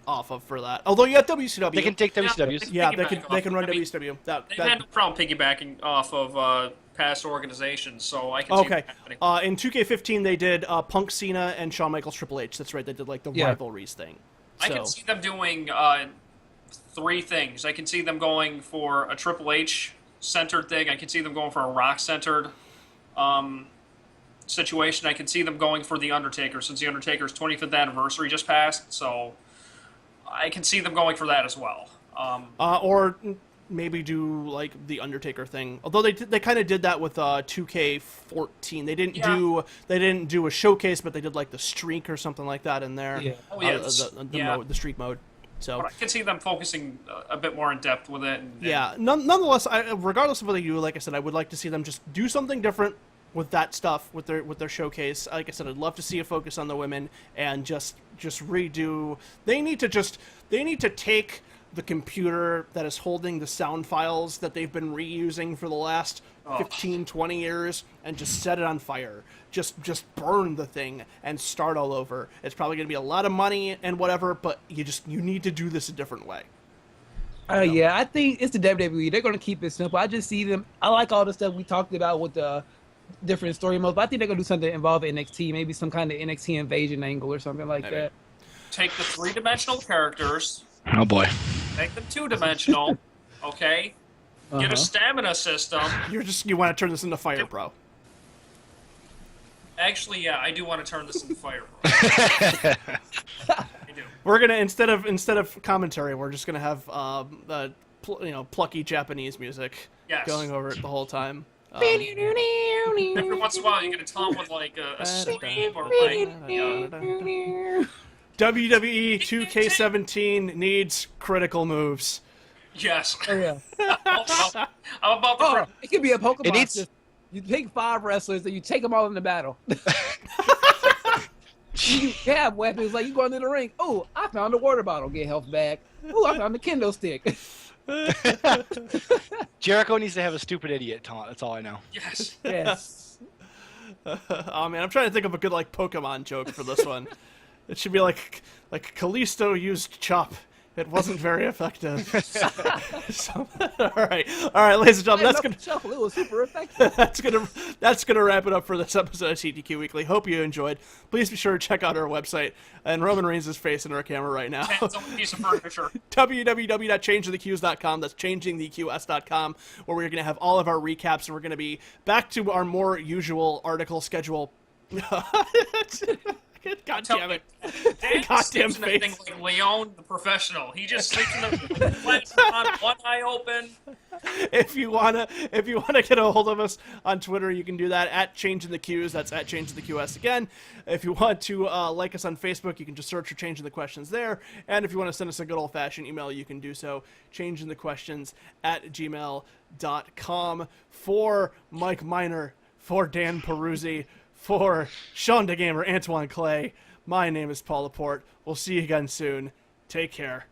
Speaker 2: off of for that. Although you have WCW.
Speaker 3: They can take WCWs.
Speaker 2: They can run WCW.
Speaker 1: They had no problem piggybacking off of past organizations, so I can see that happening.
Speaker 2: In 2K15, they did Punk Cena and Shawn Michaels Triple H. That's right, they did like the rivalries thing.
Speaker 1: I can see them doing three things. I can see them going for a Triple H-centered thing. I can see them going for a Rock-centered situation. I can see them going for The Undertaker, since The Undertaker's 25th anniversary just passed, so I can see them going for that as well.
Speaker 2: Or maybe do like the Undertaker thing. Although they kind of did that with 2K14. They didn't do a showcase, but they did like the streak or something like that in there.
Speaker 1: Yeah.
Speaker 2: The streak mode. So
Speaker 1: but I can see them focusing a bit more in depth with it.
Speaker 2: Nonetheless, regardless of what they do, like I said, I would like to see them just do something different. with that stuff, with their showcase. Like I said, I'd love to see a focus on the women and just redo. They need to take the computer that is holding the sound files that they've been reusing for the last 15, 20 years and just set it on fire. Just burn the thing and start all over. It's probably going to be a lot of money and whatever, but you need to do this a different way.
Speaker 4: Yeah, I think it's the WWE. They're going to keep it simple. I just see them. I like all the stuff we talked about with the different story modes, but I think they're going to do something involving NXT, maybe some kind of NXT invasion angle or something like that.
Speaker 1: Take the three-dimensional characters.
Speaker 3: Oh boy.
Speaker 1: Make them two-dimensional. Okay. Get a stamina system.
Speaker 2: You want to turn this into Fire, bro.
Speaker 1: Actually, yeah, I do want to turn this into Fire, bro. I do.
Speaker 2: We're gonna instead of commentary, we're just gonna have plucky Japanese music going over it the whole time.
Speaker 1: Every once in a while, you get a Tom with like a scream or like.
Speaker 2: WWE 2K17 needs critical moves.
Speaker 1: Yes.
Speaker 4: Oh yeah.
Speaker 1: I'm about to.
Speaker 4: It could be a Pokemon system. You take 5 wrestlers and you take them all into battle. You have weapons like you go into the ring. Oh, I found a water bottle. Get health back. Oh, I found the kendo stick.
Speaker 3: Jericho needs to have a stupid idiot taunt. That's all I know.
Speaker 1: Yes.
Speaker 4: Yes.
Speaker 2: Oh man, I'm trying to think of a good like Pokemon joke for this one. It should be like Kalisto used Chop. It wasn't very effective. So, all right, ladies and gentlemen,
Speaker 4: It was super effective.
Speaker 2: that's gonna wrap it up for this episode of CTQ Weekly. Hope you enjoyed. Please be sure to check out our website. And Roman Reigns is facing our camera right now.
Speaker 1: It's a piece of furniture.
Speaker 2: www.changingtheqs.com. That's changingtheqs.com, where we're gonna have all of our recaps, and we're gonna be back to our more usual article schedule. God damn it. Goddamn face.
Speaker 1: Thing like Leon the professional. He just sleeps in the legs on, one eye open.
Speaker 2: If you wanna get a hold of us on Twitter, you can do that at Changing the Qs. That's at Changing the QS again. If you want to like us on Facebook, you can just search for Changing the Questions there. And if you want to send us a good old fashioned email, you can do so. changingthequestions@gmail.com. For Mike Miner, for Dan Peruzzi, for Sean DeGamer, Antoine Clay, my name is Paul Laporte. We'll see you again soon. Take care.